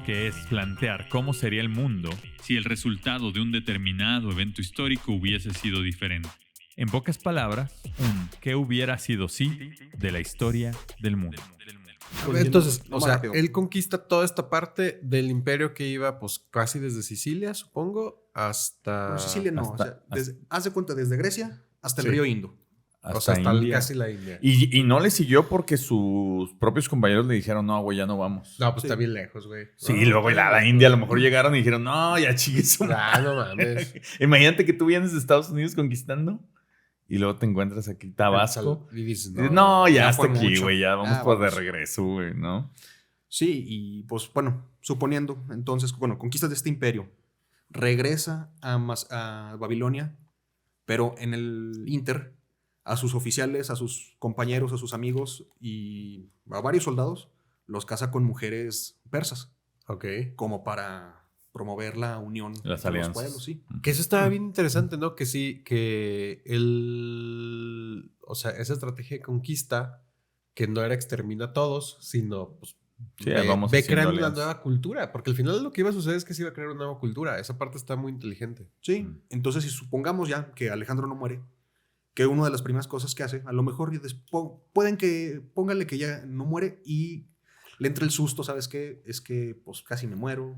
que es plantear cómo sería el mundo si el resultado de un determinado evento histórico hubiese sido diferente. En pocas palabras, un ¿qué hubiera sido si de la historia del mundo? Entonces, No o más sea, rápido. él conquista toda esta parte del imperio que iba, pues, casi desde Sicilia, supongo, hasta... No, Sicilia no. hasta- O sea, haz de cuenta desde Grecia hasta el Sí. río Indo. O sea, hasta India. casi la India. Y no le siguió porque sus propios compañeros le dijeron, no, güey, ya no vamos. No, pues Sí. está bien lejos, güey. Sí, No, y luego está la bien India a lo lejos. mejor llegaron y dijeron, no, ya chingues. Ah, no mames. Imagínate que tú vienes de Estados Unidos conquistando y luego te encuentras aquí Tabasco. Y dices, No, ya ya hasta fue aquí, mucho. güey, ya vamos Ya por de vamos. regreso, güey, ¿no? Sí, y pues bueno, suponiendo, entonces, bueno, conquistas de este imperio, regresa a Babilonia, pero en el Inter, a sus oficiales, a sus compañeros, a sus amigos y a varios soldados, los casa con mujeres persas, Ok. como para promover la unión Las entre los alianzas. pueblos, sí. Que eso estaba bien interesante, ¿no? Que sí, que o sea, esa estrategia de conquista, que no era extermina a todos, sino, pues, Sí, ve, vamos ve haciendo creando una alianzas. nueva cultura. Porque al final lo que iba a suceder es que se iba a crear una nueva cultura. Esa parte está muy inteligente. Sí, Mm. entonces si supongamos ya que Alejandro no muere, que una de las primeras cosas que hace, a lo mejor póngale que ya no muere y le entra el susto, ¿sabes qué? Es que pues casi me muero.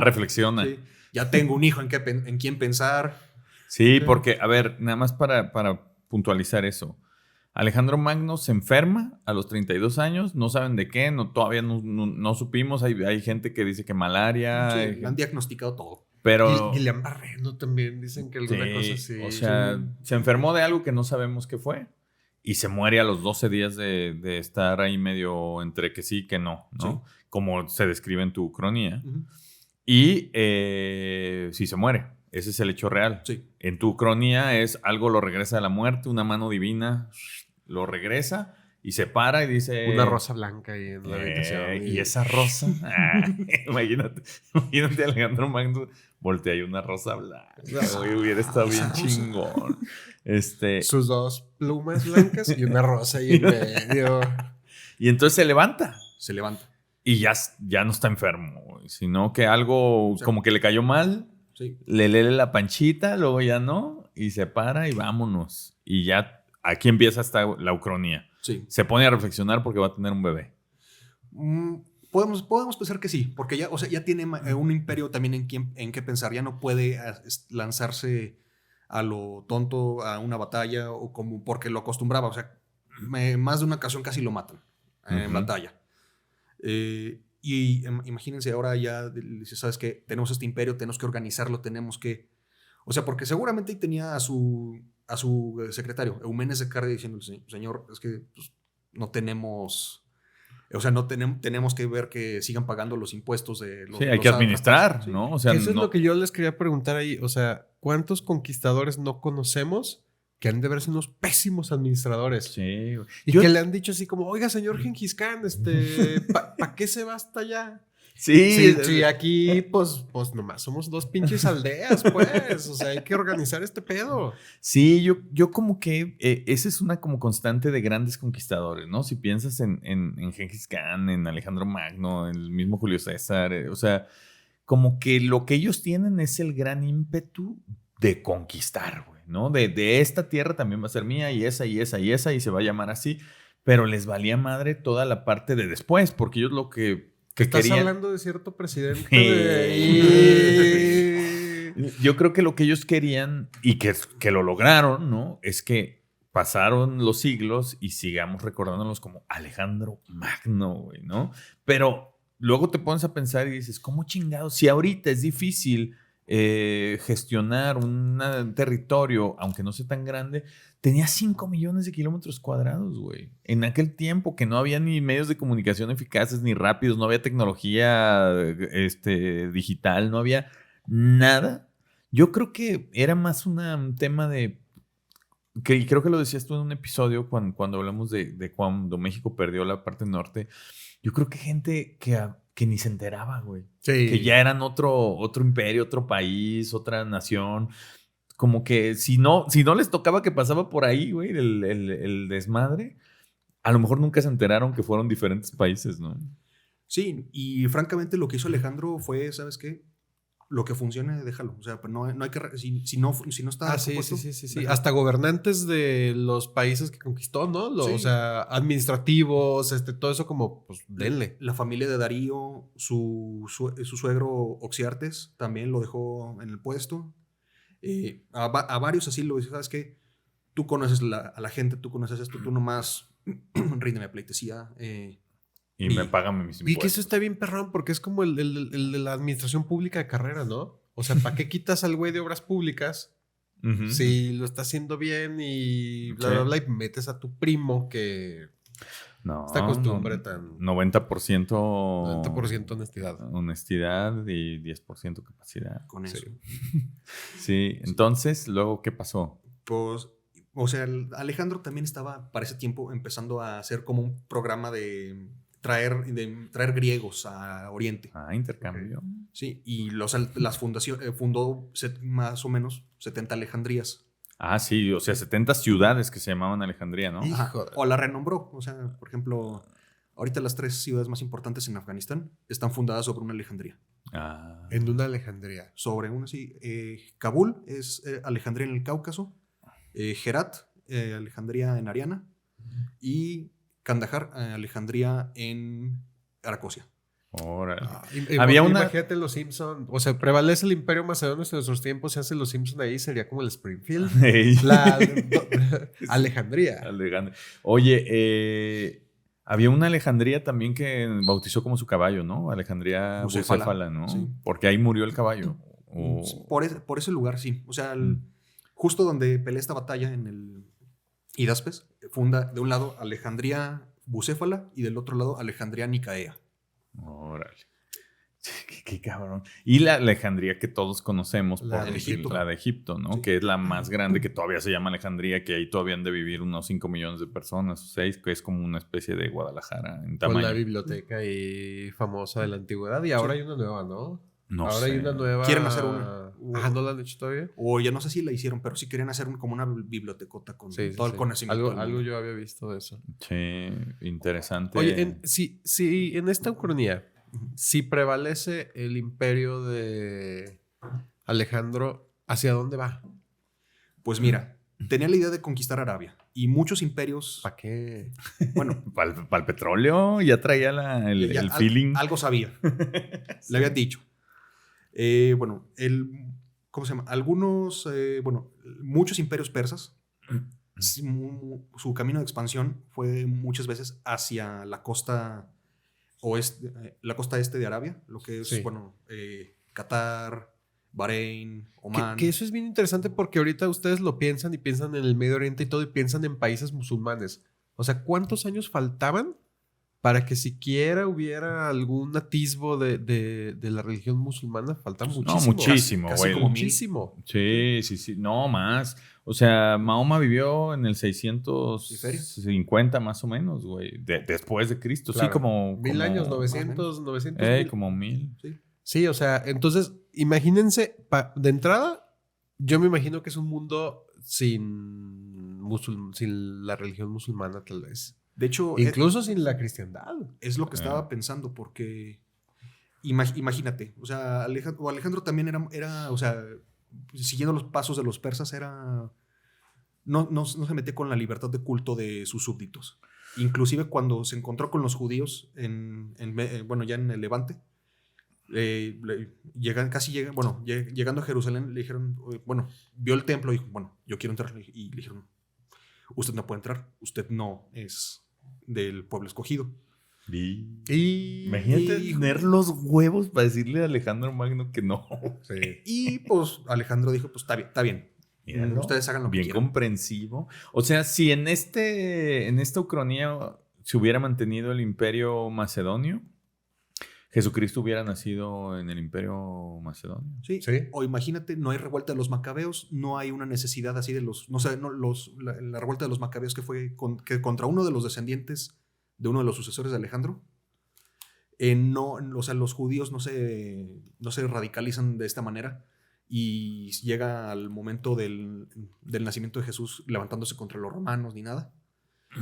Reflexiona. Sí, ya tengo un hijo en quien pensar. Sí, porque, a ver, nada más para puntualizar eso. Alejandro Magno se enferma a los 32 años, no saben de qué, todavía no supimos, hay gente que dice que malaria, Sí, hay le han diagnosticado todo. pero... Guillain Barreno también dicen que alguna Sí, cosa así. o sea, se enfermó de algo que no sabemos qué fue y se muere a los 12 días de estar ahí medio entre que sí y que no, ¿no? Sí. Como se describe en tu cronía. Ujú. Y sí se muere. Ese es el hecho real. Sí. En tu cronía es algo lo regresa de la muerte, una mano divina lo regresa y se para y dice... Una rosa blanca ahí en la habitación. Y esa rosa... imagínate a Alejandro Magno voltea ahí una rosa blanca. Güey, hubiera estado bien Esa rosa. chingón. Sus dos plumas blancas y una rosa ahí en medio. Y entonces se levanta. Se levanta. Y ya no está enfermo, güey, sino que algo O sea, como que le cayó mal, Sí. le lee la panchita, luego ya no, y se para y vámonos. Y ya aquí empieza hasta la ucronía. Sí. Se pone a reflexionar porque va a tener un bebé. Podemos pensar que sí, porque ya, o sea, ya tiene un imperio también en qué pensar. Ya no puede lanzarse a lo tonto a una batalla o como porque lo acostumbraba. O sea, más de una ocasión casi lo matan en Ujú. batalla. Y imagínense ahora ya, dice, ¿sabes qué? Tenemos este imperio, tenemos que organizarlo, tenemos que... O sea, porque seguramente ahí tenía a su secretario, Eumenes de Cardia, diciendo, señor, es que pues, no tenemos... O sea, no tenemos que ver que sigan pagando los impuestos de los... Sí, hay los que administrar, sátrapas. Sí. ¿no? O sea, Eso es no- lo que yo les quería preguntar ahí. O sea, ¿cuántos conquistadores no conocemos que han de verse unos pésimos administradores? Sí, güey. Y Yo- que le han dicho así como, oiga, señor Gengis Khan, ¿para qué se va hasta allá? Sí, Sí, aquí pues nomás somos dos pinches aldeas, pues. O sea, hay que organizar este pedo. Sí, yo como que esa es una como constante de grandes conquistadores, ¿no? Si piensas en Gengis Khan, en Alejandro Magno, en el mismo Julio César, o sea, como que lo que ellos tienen es el gran ímpetu de conquistar, güey, ¿no? De esta tierra también va a ser mía y esa y esa y esa y se va a llamar así, pero les valía madre toda la parte de después, porque ellos lo que ¿Estás querían... hablando de cierto presidente? Sí. Yo creo que lo que ellos querían y que lo lograron, ¿no? Es que pasaron los siglos y sigamos recordándolos como Alejandro Magno, güey, ¿no? Pero luego te pones a pensar y dices, ¿cómo chingados? Si ahorita es difícil gestionar un territorio, aunque no sea tan grande, tenía 5 millones de kilómetros cuadrados, güey. En aquel tiempo que no había ni medios de comunicación eficaces ni rápidos, no había tecnología digital, no había nada. Yo creo que era más un tema de... y creo que lo decías tú en un episodio cuando hablamos de cuando México perdió la parte norte. Yo creo que gente que ni se enteraba, güey. Sí. Que ya eran otro imperio, otro país, otra nación. Como que si no les tocaba que pasaba por ahí, güey, el desmadre, a lo mejor nunca se enteraron que fueron diferentes países, ¿no? Sí, y francamente lo que hizo Alejandro fue, ¿sabes qué? Lo que funcione, déjalo. O sea, pues no hay que... Si no está... Sí. déjalo. Hasta gobernantes de los países que conquistó, ¿no? Sí. O sea, administrativos, todo eso como, pues, denle. La familia de Darío, su suegro Oxiartes también lo dejó en el puesto. A varios así lo dice, ¿sabes qué? Tú conoces a la gente, tú conoces esto, tú nomás ríndeme pleitesía. Y me pagan mis impuestos. Y que eso está bien perrón porque es como el de la administración pública de carrera, ¿no? O sea, ¿para qué quitas al güey de obras públicas Uh-huh. si lo está haciendo bien y bla, bla, bla, y metes a tu primo que No, esta costumbre tan... 90% 90% honestidad. Honestidad y 10% capacidad. Con eso. Sí, entonces, luego, ¿qué pasó? Pues, o sea, Alejandro también estaba para ese tiempo empezando a hacer como un programa de traer griegos a Oriente. Intercambio. Sí, y las fundaciones fundó más o menos 70 Alejandrías. Sí, o sea, 70 ciudades que se llamaban Alejandría, ¿no? Ajá. O la renombró. O sea, por ejemplo, ahorita las 3 ciudades más importantes en Afganistán están fundadas sobre una Alejandría. En una Alejandría. Sobre una, sí. Kabul es Alejandría en el Cáucaso. Herat, Alejandría en Ariana. Y Kandahar, Alejandría en Aracosia. Órale. Había imagínate los Simpson, o sea, prevalece el Imperio Macedonio en nuestros tiempos, se hace los Simpson ahí, sería como el Springfield. Hey. Alejandría. Oye, había una Alejandría también que bautizó como su caballo, ¿no? Alejandría Bucéfala, ¿no? Sí. Porque ahí murió el caballo. Por ese lugar, sí. O sea, justo donde pelea esta batalla en el Hidaspes, funda de un lado Alejandría Bucéfala y del otro lado Alejandría Nicaea. Órale. Qué cabrón. Y la Alejandría que todos conocemos, la de Egipto, ¿no? Sí. Que es la más grande, que todavía se llama Alejandría, que ahí todavía han de vivir unos 5 millones de personas o 6, que es como una especie de Guadalajara en tamaño. Con la biblioteca y famosa de la antigüedad. Y ahora hay una nueva, ¿no? No ahora sé. hay una nueva. Quieren hacer una. ¿No la han hecho todavía? O ya no sé si la hicieron, pero sí querían hacer como una bibliotecota con todo el conocimiento. Algo yo había visto de eso. Sí, interesante. Oye, si en esta ucronía, si prevalece el imperio de Alejandro, ¿hacia dónde va? Pues mira, tenía la idea de conquistar Arabia. Y muchos imperios... ¿Para qué? Bueno... Para el petróleo ya traía el feeling. Algo sabía. Sí. Le habían dicho. Bueno, ¿cómo se llama? Muchos imperios persas, su camino de expansión fue muchas veces hacia la costa oeste, la costa este de Arabia, lo que es, Qatar, Bahrein, Omán. Que eso es bien interesante porque ahorita ustedes lo piensan y piensan en el Medio Oriente y todo y piensan en países musulmanes. O sea, ¿cuántos años faltaban para que siquiera hubiera algún atisbo de la religión musulmana? Falta muchísimo. No, muchísimo, casi güey. Como muchísimo. Sí. No, más. O sea, Mahoma vivió en el 650 más o menos, güey. Después de Cristo. Claro. Sí, como... 1000 años, 900. Como 1000. Sí, o sea, entonces, imagínense, de entrada, yo me imagino que es un mundo sin la religión musulmana, tal vez. De hecho... Incluso sin la cristiandad. Es lo que estaba pensando, porque... Imagínate, o sea, Alejandro también era, o sea, siguiendo los pasos de los persas, no se metía con la libertad de culto de sus súbditos. Inclusive cuando se encontró con los judíos ya en el Levante, Llegando a Jerusalén le dijeron, vio el templo y dijo, bueno, yo quiero entrar. Y le dijeron, usted no puede entrar, usted no es del pueblo escogido. Imagínate tener los huevos para decirle a Alejandro Magno que no. Sí. Y pues Alejandro dijo, pues está bien. Míralo, Ustedes hagan lo que bien quieran. comprensivo. O sea, si en esta Ucronía se hubiera mantenido el imperio macedonio, Jesucristo hubiera nacido en el imperio macedonio. Sí. O imagínate, no hay revuelta de los macabeos, no hay una necesidad así de la revuelta de los macabeos que fue contra uno de los descendientes de uno de los sucesores de Alejandro. Los judíos no se radicalizan de esta manera y llega al momento del nacimiento de Jesús levantándose contra los romanos ni nada.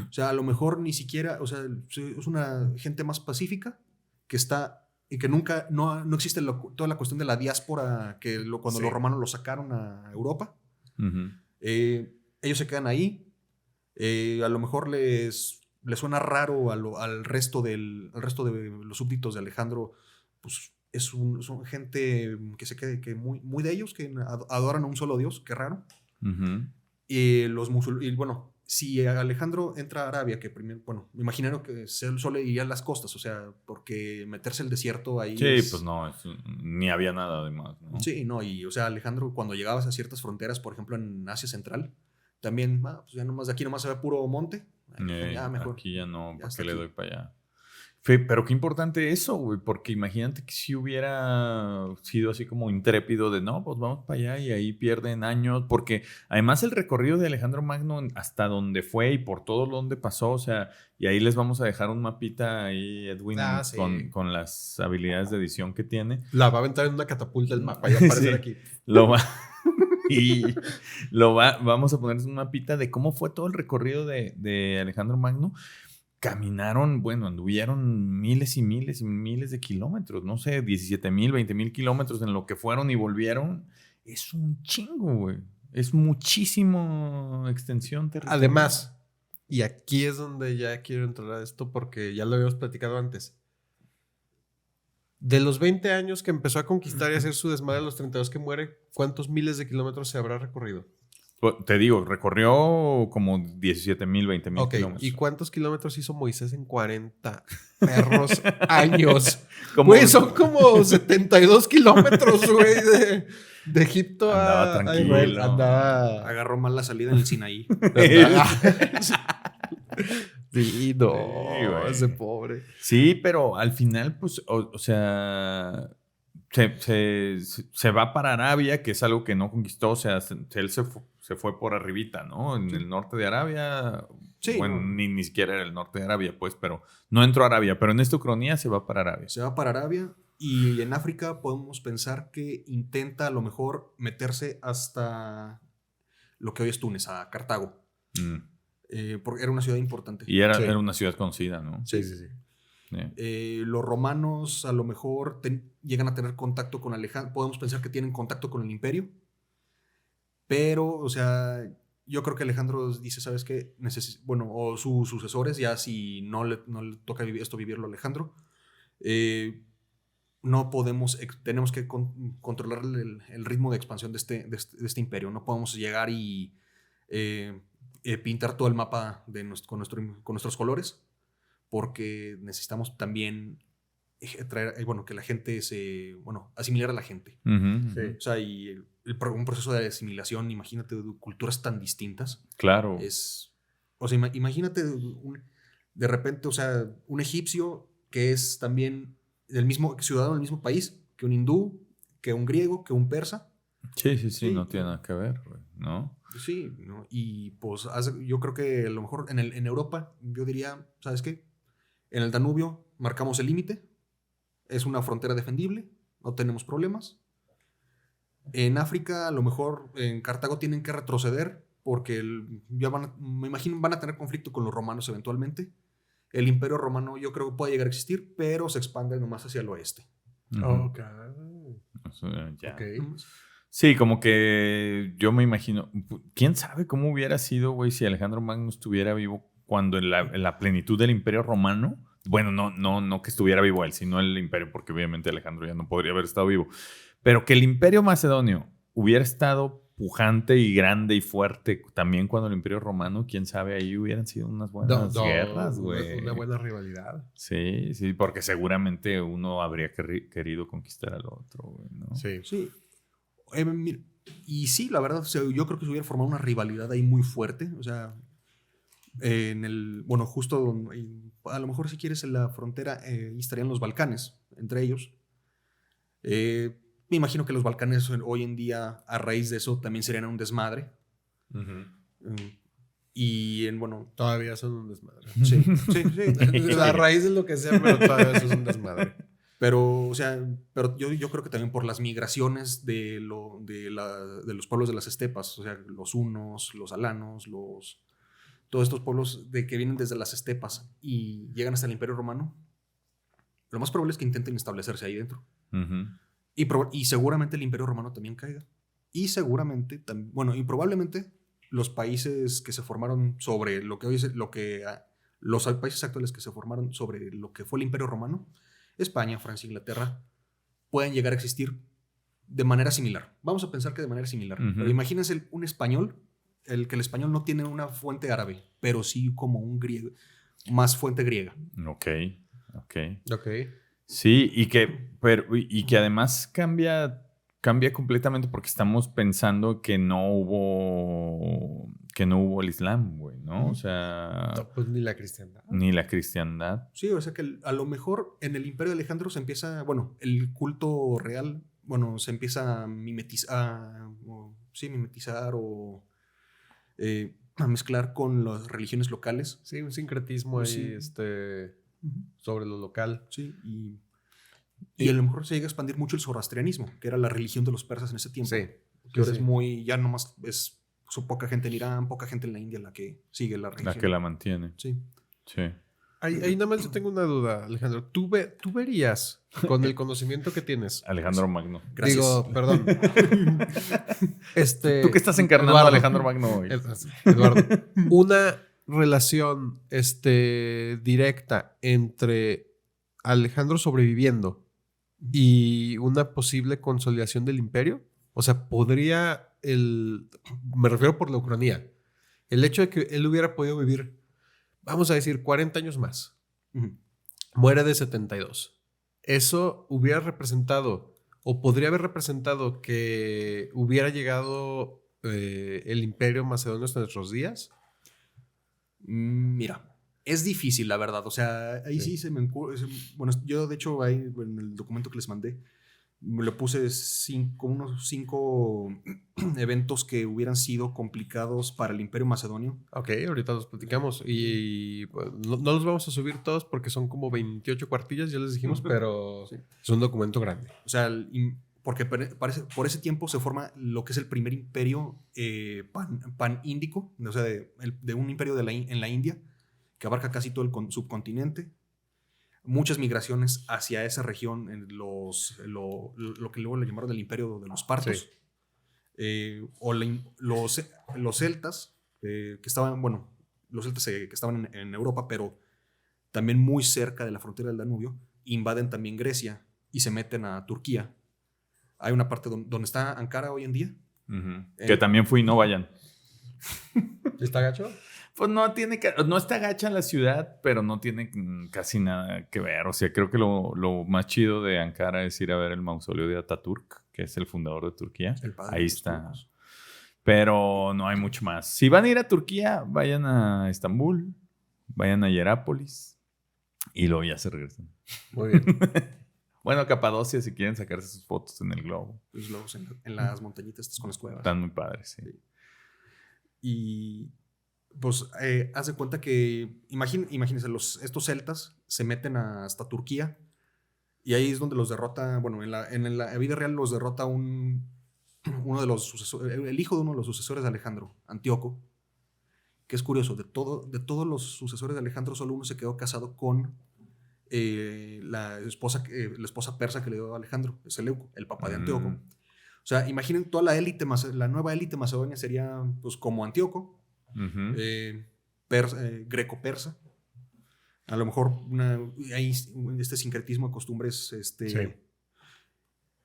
O sea, a lo mejor ni siquiera, o sea, es una gente más pacífica que está y que nunca, no existe toda la cuestión de la diáspora cuando los romanos los sacaron a Europa. Uh-huh. Ellos se quedan ahí. A lo mejor les suena raro al resto de los súbditos de Alejandro, pues son gente que se quede que muy, muy de ellos, que adoran a un solo Dios, qué raro. Uh-huh. Y los musulmanes, si Alejandro entra a Arabia, que primero, me imagino que solo iría a las costas, o sea, porque meterse el desierto ahí. Sí, pues no, ni había nada además, ¿no? Sí, no, y o sea, Alejandro, cuando llegabas a ciertas fronteras, por ejemplo en Asia Central, también, pues ya de aquí nomás se ve puro monte. Ya mejor. Aquí ya no, ¿para qué hasta le aquí. doy para allá? Pero qué importante eso, güey, porque imagínate que si hubiera sido así como intrépido de no, pues vamos para allá y ahí pierden años, porque además el recorrido de Alejandro Magno hasta donde fue y por todo donde pasó, o sea, y ahí les vamos a dejar un mapita ahí, Edwin, Sí. con las habilidades de edición que tiene. La va a aventar en una catapulta el mapa y aparecer Sí. aquí. Vamos a ponerles un mapita de cómo fue todo el recorrido de Alejandro Magno. Caminaron, anduvieron miles y miles y miles de kilómetros, no sé, 17,000, 20,000 kilómetros en lo que fueron y volvieron. Es un chingo, güey. Es muchísima extensión territorial. Además, y aquí es donde ya quiero entrar a esto porque ya lo habíamos platicado antes. De los 20 años que empezó a conquistar y hacer su desmadre a los 32 que muere, ¿cuántos miles de kilómetros se habrá recorrido? Te digo, recorrió como 17,000, 20,000 kilómetros. ¿Y cuántos kilómetros hizo Moisés en 40 perros años? Como- Güey, son como 72 kilómetros, güey, de Egipto Andaba a tranquilo. Israel. Andaba... Agarró mal la salida en el Sinaí. Sí, no, Sí, güey. ese pobre. Sí, pero al final, pues, o sea, se va para Arabia, que es algo que no conquistó, o sea, él se fue por arribita, ¿no? En el norte de Arabia, Sí, bueno, no. ni siquiera era el norte de Arabia, pues, pero no entró a Arabia, pero en esta Ucronía se va para Arabia. Se va para Arabia y en África podemos pensar que intenta a lo mejor meterse hasta lo que hoy es Túnez, a Cartago. Porque era una ciudad importante. Y era Sí. una ciudad conocida, ¿no? Sí. Sí. Los romanos a lo mejor llegan a tener contacto con Alejandro. Podemos pensar que tienen contacto con el imperio. Pero, o sea, yo creo que Alejandro dice, ¿sabes qué? O sus sucesores, ya si no le toca vivirlo a Alejandro, no podemos, tenemos que controlar el ritmo de expansión de este imperio. No podemos llegar y pintar todo el mapa con nuestros colores, porque necesitamos también traer, que la gente asimilar a la gente. Ujú, Sí. ujú. O sea, y un proceso de asimilación, imagínate, de culturas tan distintas. Claro. O sea, imagínate de repente, o sea, un egipcio que es también del mismo ciudadano del mismo país, que un hindú, que un griego, que un persa. Sí, Sí, no tiene nada que ver, güey, ¿no? Sí, ¿no? Y pues yo creo que a lo mejor en Europa, yo diría, ¿sabes qué? En el Danubio marcamos el límite, es una frontera defendible, no tenemos problemas. En África, a lo mejor en Cartago tienen que retroceder porque me imagino van a tener conflicto con los romanos eventualmente. El imperio romano yo creo que puede llegar a existir, pero se expande nomás hacia el oeste. Ujú. Ok. O sea, ya. Ok. Sí, como que yo me imagino, ¿quién sabe cómo hubiera sido, güey, si Alejandro Magno estuviera vivo cuando en la plenitud del Imperio Romano Bueno, no que estuviera vivo él, sino el imperio, porque obviamente Alejandro ya no podría haber estado vivo. Pero que el imperio macedonio hubiera estado pujante y grande y fuerte también cuando el imperio romano, quién sabe, ahí hubieran sido unas buenas guerras, güey. Una buena rivalidad. Sí, porque seguramente uno habría querido conquistar al otro, güey, ¿no? Sí. Mira, y sí, la verdad, o sea, yo creo que se hubiera formado una rivalidad ahí muy fuerte. O sea, justo a lo mejor si quieres en la frontera ahí estarían los Balcanes, entre ellos. Me imagino que los Balcanes hoy en día, a raíz de eso, también serían un desmadre. Y todavía son un desmadre. Sí. A raíz de lo que sea, pero todavía eso es un desmadre. Pero, o sea, yo creo que también por las migraciones de los pueblos de las estepas, o sea, los hunos, los alanos, todos estos pueblos que vienen desde las estepas y llegan hasta el Imperio Romano, lo más probable es que intenten establecerse ahí dentro. Y seguramente el Imperio Romano también caiga. Y seguramente, y probablemente los países que se formaron sobre lo que hoy es los países actuales que se formaron sobre lo que fue el Imperio Romano, España, Francia, Inglaterra, pueden llegar a existir de manera similar. Vamos a pensar que de manera similar. Pero imagínense un español, que el español no tiene una fuente árabe, pero sí como un griego, más fuente griega. Ok. Sí, y que además cambia completamente porque estamos pensando que no hubo el Islam, güey, ¿no? O sea... No, pues ni la cristiandad. Ni la cristiandad. Sí, o sea que a lo mejor en el Imperio de Alejandro se empieza, el culto real, se empieza a mimetizar o a mezclar con las religiones locales. Sí, un sincretismo ahí, sobre lo local. Sí, y a lo mejor se llega a expandir mucho el zoroastrianismo, que era la religión de los persas en ese tiempo. Sí. Que ahora es ya nomás es poca gente en Irán, poca gente en la India la que sigue la religión. La que la mantiene. Sí. Ahí nada más yo tengo una duda, Alejandro. ¿Tú verías, con el conocimiento que tienes... Alejandro Magno. Gracias. Digo, perdón. ¿Tú qué estás encarnando a Alejandro Magno hoy? Eduardo. Una relación directa entre Alejandro sobreviviendo y una posible consolidación del imperio. O sea, me refiero por la ucronía, el hecho de que él hubiera podido vivir, vamos a decir, 40 años más. Muere de 72. Eso hubiera representado, o podría haber representado, que hubiera llegado el imperio macedonio hasta nuestros días. Mira, es difícil, la verdad. O sea, ahí sí se me... yo de hecho ahí en el documento que les mandé le puse unos 5 eventos que hubieran sido complicados para el Imperio Macedonio. Ok, ahorita los platicamos. Y no los vamos a subir todos porque son como 28 cuartillas, ya les dijimos, pero es un documento grande. O sea, porque por ese tiempo se forma lo que es el primer imperio pan-índico, o sea, de un imperio en la India, que abarca casi todo el subcontinente. Muchas migraciones hacia esa región, lo que luego le llamaron el imperio de los partos. Los celtas, que estaban, los celtas que estaban en Europa, pero también muy cerca de la frontera del Danubio, invaden también Grecia y se meten a Turquía. Hay una parte donde está Ankara hoy en día. Que también fui, no vayan. ¿Está gacho? Pues no está gacha la ciudad, pero no tiene casi nada que ver. O sea, creo que lo más chido de Ankara es ir a ver el mausoleo de Atatürk, que es el fundador de Turquía. Ahí está. Turcos. Pero no hay mucho más. Si van a ir a Turquía, vayan a Estambul, vayan a Hierápolis y luego ya se regresan. Muy bien. Bueno, Capadocia, si quieren sacarse sus fotos en el globo. Los globos en las montañitas con las cuevas. Están muy padres, sí. Y pues haz de cuenta que imagínense, estos celtas se meten hasta Turquía y ahí es donde los derrota, en la vida real los derrota uno de los sucesores, el hijo de uno de los sucesores de Alejandro, Antíoco, que es curioso, de todos los sucesores de Alejandro solo uno se quedó casado con la esposa persa que le dio a Alejandro, Seleuco, el papá de Antíoco. O sea, imaginen toda la nueva élite macedonia sería pues como Antíoco, greco-persa, A lo mejor hay este sincretismo de costumbres,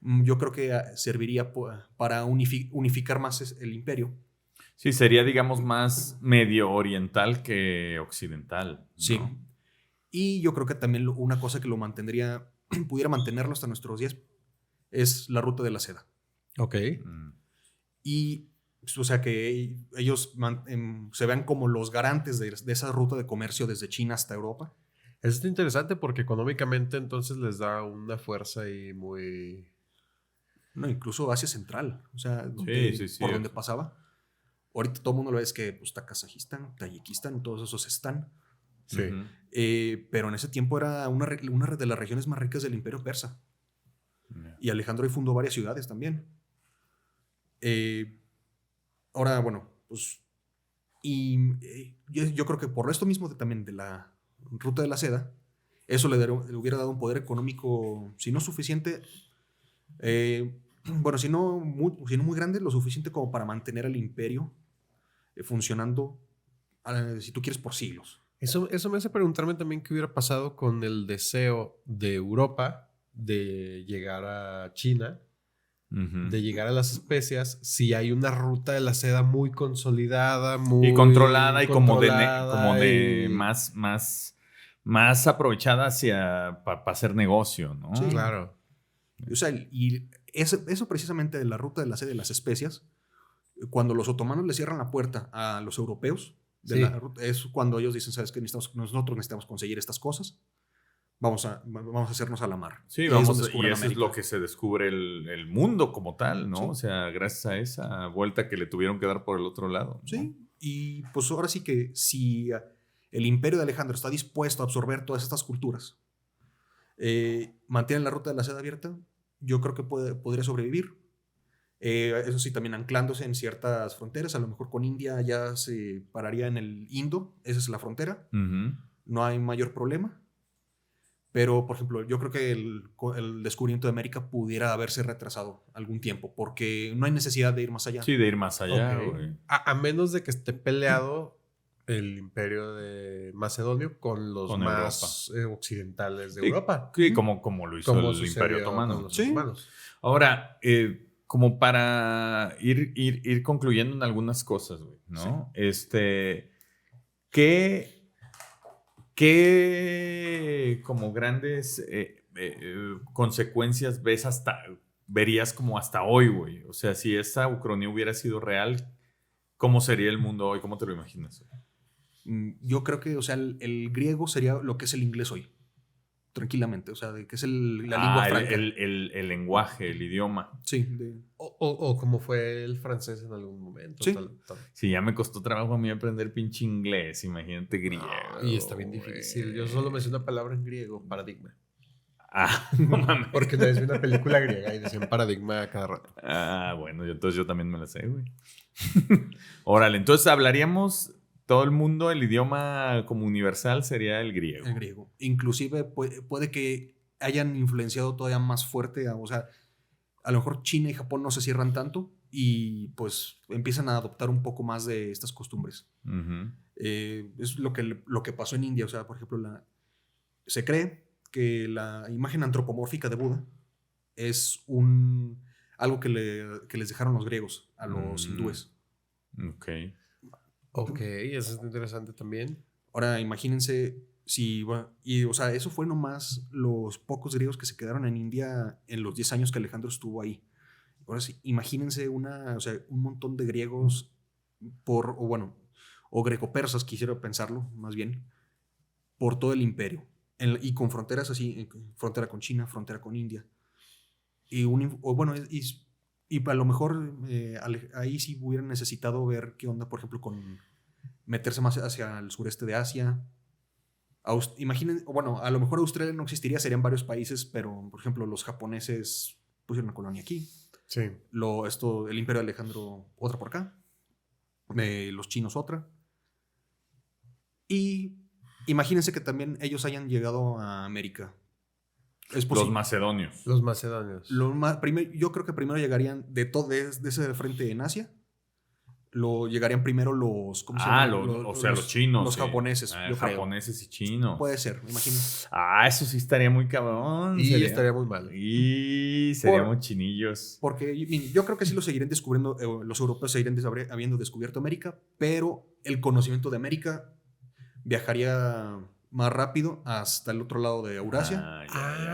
yo creo que serviría para unificar más el imperio. Sí, sería, digamos, más medio oriental que occidental, ¿no? Sí. Y yo creo que también una cosa que lo pudiera mantenerlo hasta nuestros días, es la ruta de la seda. Ok. Y, o sea, que ellos se vean como los garantes de esa ruta de comercio desde China hasta Europa. Eso está interesante porque económicamente entonces les da una fuerza ahí muy... No, incluso Asia Central, o sea, por donde pasaba. Ahorita todo el mundo lo ve, es que pues, está Kazajistán, Tayikistán, todos esos están. Sí. Pero en ese tiempo era una de las regiones más ricas del Imperio Persa. Y Alejandro ahí fundó varias ciudades también. Ahora, bueno, pues... Y yo creo que por esto mismo también de la ruta de la seda, eso le hubiera dado un poder económico, si no suficiente, bueno, si no muy grande, lo suficiente como para mantener al imperio funcionando, si tú quieres, por siglos. Eso me hace preguntarme también qué hubiera pasado con el deseo de Europa de llegar a China, de llegar a las especias, si hay una ruta de la seda muy consolidada, muy... Y controlada y como de más aprovechada para hacer negocio, ¿no? Sí, claro. O sea, y eso precisamente de la ruta de la seda y las especias, cuando los otomanos le cierran la puerta a los europeos, es cuando ellos dicen, ¿sabes qué? Nosotros necesitamos conseguir estas cosas. Vamos a hacernos a la mar. Sí, y eso es lo que se descubre el mundo como tal, ¿no? Sí. O sea, gracias a esa vuelta que le tuvieron que dar por el otro lado, ¿no? Sí, y pues ahora sí que si el imperio de Alejandro está dispuesto a absorber todas estas culturas, mantienen la ruta de la seda abierta, yo creo que podría sobrevivir. Eso sí, también anclándose en ciertas fronteras. A lo mejor con India ya se pararía en el Indo, esa es la frontera. No hay mayor problema. Pero, por ejemplo, yo creo que el descubrimiento de América pudiera haberse retrasado algún tiempo, porque no hay necesidad de ir más allá. Sí, de ir más allá. Okay. A menos de que esté peleado el imperio de Macedonio con los más occidentales de Europa. Sí, como lo hizo el imperio otomano. Sí. Ahora, como para ir concluyendo en algunas cosas, güey, ¿no? Sí. ¿Qué como grandes consecuencias verías como hasta hoy, güey? O sea, si esa ucronía hubiera sido real, ¿cómo sería el mundo hoy? ¿Cómo te lo imaginas? Yo creo que, o sea, el griego sería lo que es el inglés hoy. Tranquilamente, o sea, de que es la lengua franca. El lenguaje, el idioma. Sí. O como fue el francés en algún momento. Sí. Sí, ya me costó trabajo a mí aprender pinche inglés, imagínate griego. Y está bien difícil. Yo solo me sé una palabra en griego, paradigma. No mames. Porque una vez vi una película griega y decían paradigma a cada rato. Bueno, entonces yo también me la sé, güey. Órale, entonces hablaríamos... Todo el mundo, el idioma como universal sería el griego. El griego. Inclusive puede que hayan influenciado todavía más fuerte. O sea, a lo mejor China y Japón no se cierran tanto y pues empiezan a adoptar un poco más de estas costumbres. Es lo que pasó en India. O sea, por ejemplo, se cree que la imagen antropomórfica de Buda es algo que les dejaron los griegos a los hindúes. Ok, eso es interesante también. Ahora imagínense o sea, eso fue nomás los pocos griegos que se quedaron en India en los 10 años que Alejandro estuvo ahí. Ahora sí, imagínense un montón de griegos o grecopersas, quisiera pensarlo más bien, por todo el imperio. Y con fronteras así, frontera con China, frontera con India. Y a lo mejor ahí sí hubieran necesitado ver qué onda, por ejemplo, con meterse más hacia el sureste de Asia. Imaginen, a lo mejor Australia no existiría, serían varios países, pero, por ejemplo, los japoneses pusieron una colonia aquí. Sí. El imperio de Alejandro, otra por acá. Los chinos, otra. Y imagínense que también ellos hayan llegado a América. Los macedonios. Yo creo que primero llegarían de ese frente en Asia. llegarían primero los... ¿Cómo se llama? Los chinos. Los japoneses, yo creo. Japoneses y chinos. Puede ser, me imagino. Eso sí estaría muy cabrón. Y estaría muy mal. Y seríamos chinillos. Porque yo creo que sí lo seguirían descubriendo, los europeos seguirían habiendo descubierto América, pero el conocimiento de América viajaría más rápido hasta el otro lado de Eurasia.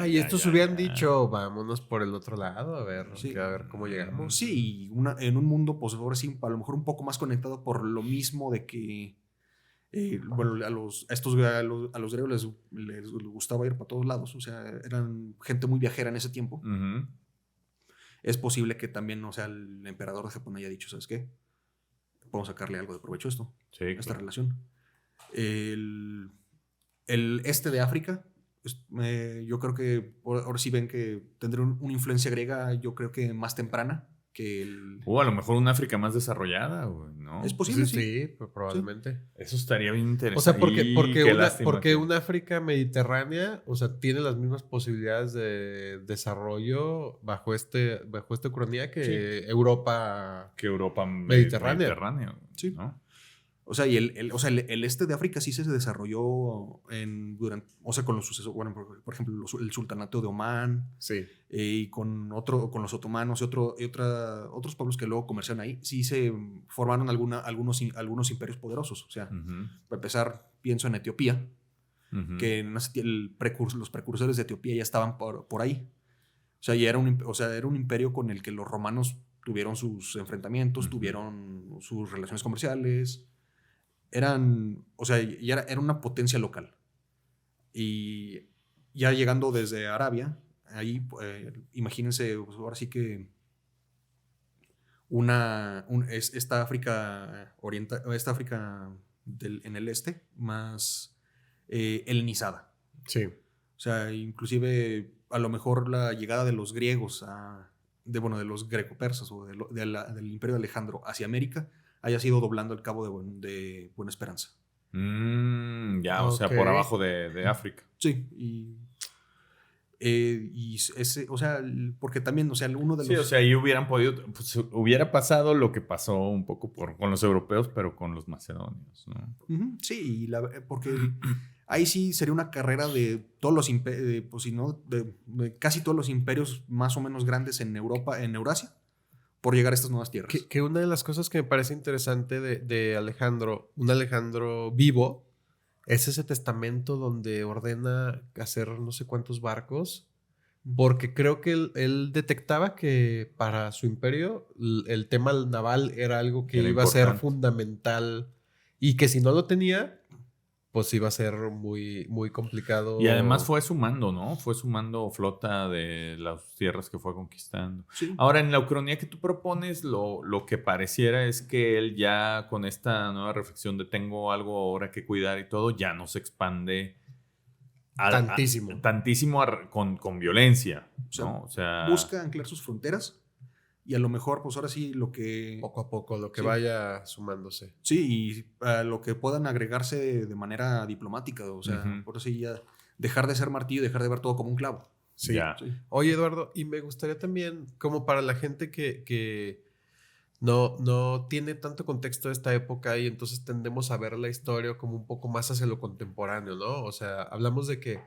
Y estos hubieran dicho, vámonos por el otro lado, a ver cómo llegamos. Sí, en un mundo, pues ahora sí, a lo mejor un poco más conectado por lo mismo de que, a los griegos les gustaba ir para todos lados, o sea, eran gente muy viajera en ese tiempo. Uh-huh. Es posible que también, o sea, el emperador de Japón haya dicho, ¿sabes qué? Podemos sacarle algo de provecho a esto, a esta relación. El este de África, yo creo que ahora sí ven que tendrá una influencia griega, yo creo que más temprana que a lo mejor una África más desarrollada, ¿no? Es posible, sí, probablemente. Sí. Eso estaría bien interesante. O sea, porque una África mediterránea, o sea, tiene las mismas posibilidades de desarrollo bajo esta ucronía que Europa. Que Europa mediterránea. Sí. ¿No? O sea, y el este de África sí se desarrolló con los sucesos, bueno, por ejemplo, el sultanato de Omán, sí, y con los otomanos y otros pueblos que luego comerciaron ahí, sí se formaron algunos imperios poderosos. O sea, para empezar, pienso en Etiopía, que los precursores de Etiopía ya estaban por ahí. O sea, era un imperio con el que los romanos tuvieron sus enfrentamientos, tuvieron sus relaciones comerciales. Era una potencia local. Y ya llegando desde Arabia, ahí, imagínense, pues ahora sí que esta África en el este, más helenizada. Sí. O sea, inclusive a lo mejor la llegada de los griegos, de los greco-persas o del Imperio de Alejandro hacia América, haya sido doblando el cabo de Buena Esperanza. O sea, por abajo de África. Sí, o sea, porque también, o sea, uno de los... Sí, o sea, ahí hubiera pasado lo que pasó un poco con los europeos, pero con los macedonios, ¿no? Sí, porque ahí sí sería una carrera de todos los imperios, pues si no, de casi todos los imperios más o menos grandes en Europa, en Eurasia, por llegar a estas nuevas tierras. Que una de las cosas que me parece interesante de Alejandro, un Alejandro vivo, es ese testamento donde ordena hacer no sé cuántos barcos, porque creo que él detectaba que para su imperio el tema naval era algo que iba a ser fundamental y que si no lo tenía, pues iba a ser muy, muy complicado. Y además fue sumando, ¿no? Fue sumando flota de las tierras que fue conquistando. Sí. Ahora, en la ucronía que tú propones, lo que pareciera es que él ya con esta nueva reflexión de tengo algo ahora que cuidar y todo, ya no se expande tantísimo con violencia, ¿no? O sea, busca anclar sus fronteras. Y a lo mejor, pues ahora sí, poco a poco, lo que vaya sumándose. Sí, y lo que puedan agregarse de manera diplomática. O sea, por eso ya dejar de ser martillo y dejar de ver todo como un clavo. Sí. Oye, Eduardo, y me gustaría también, como para la gente que no tiene tanto contexto de esta época y entonces tendemos a ver la historia como un poco más hacia lo contemporáneo, ¿no? O sea, hablamos de que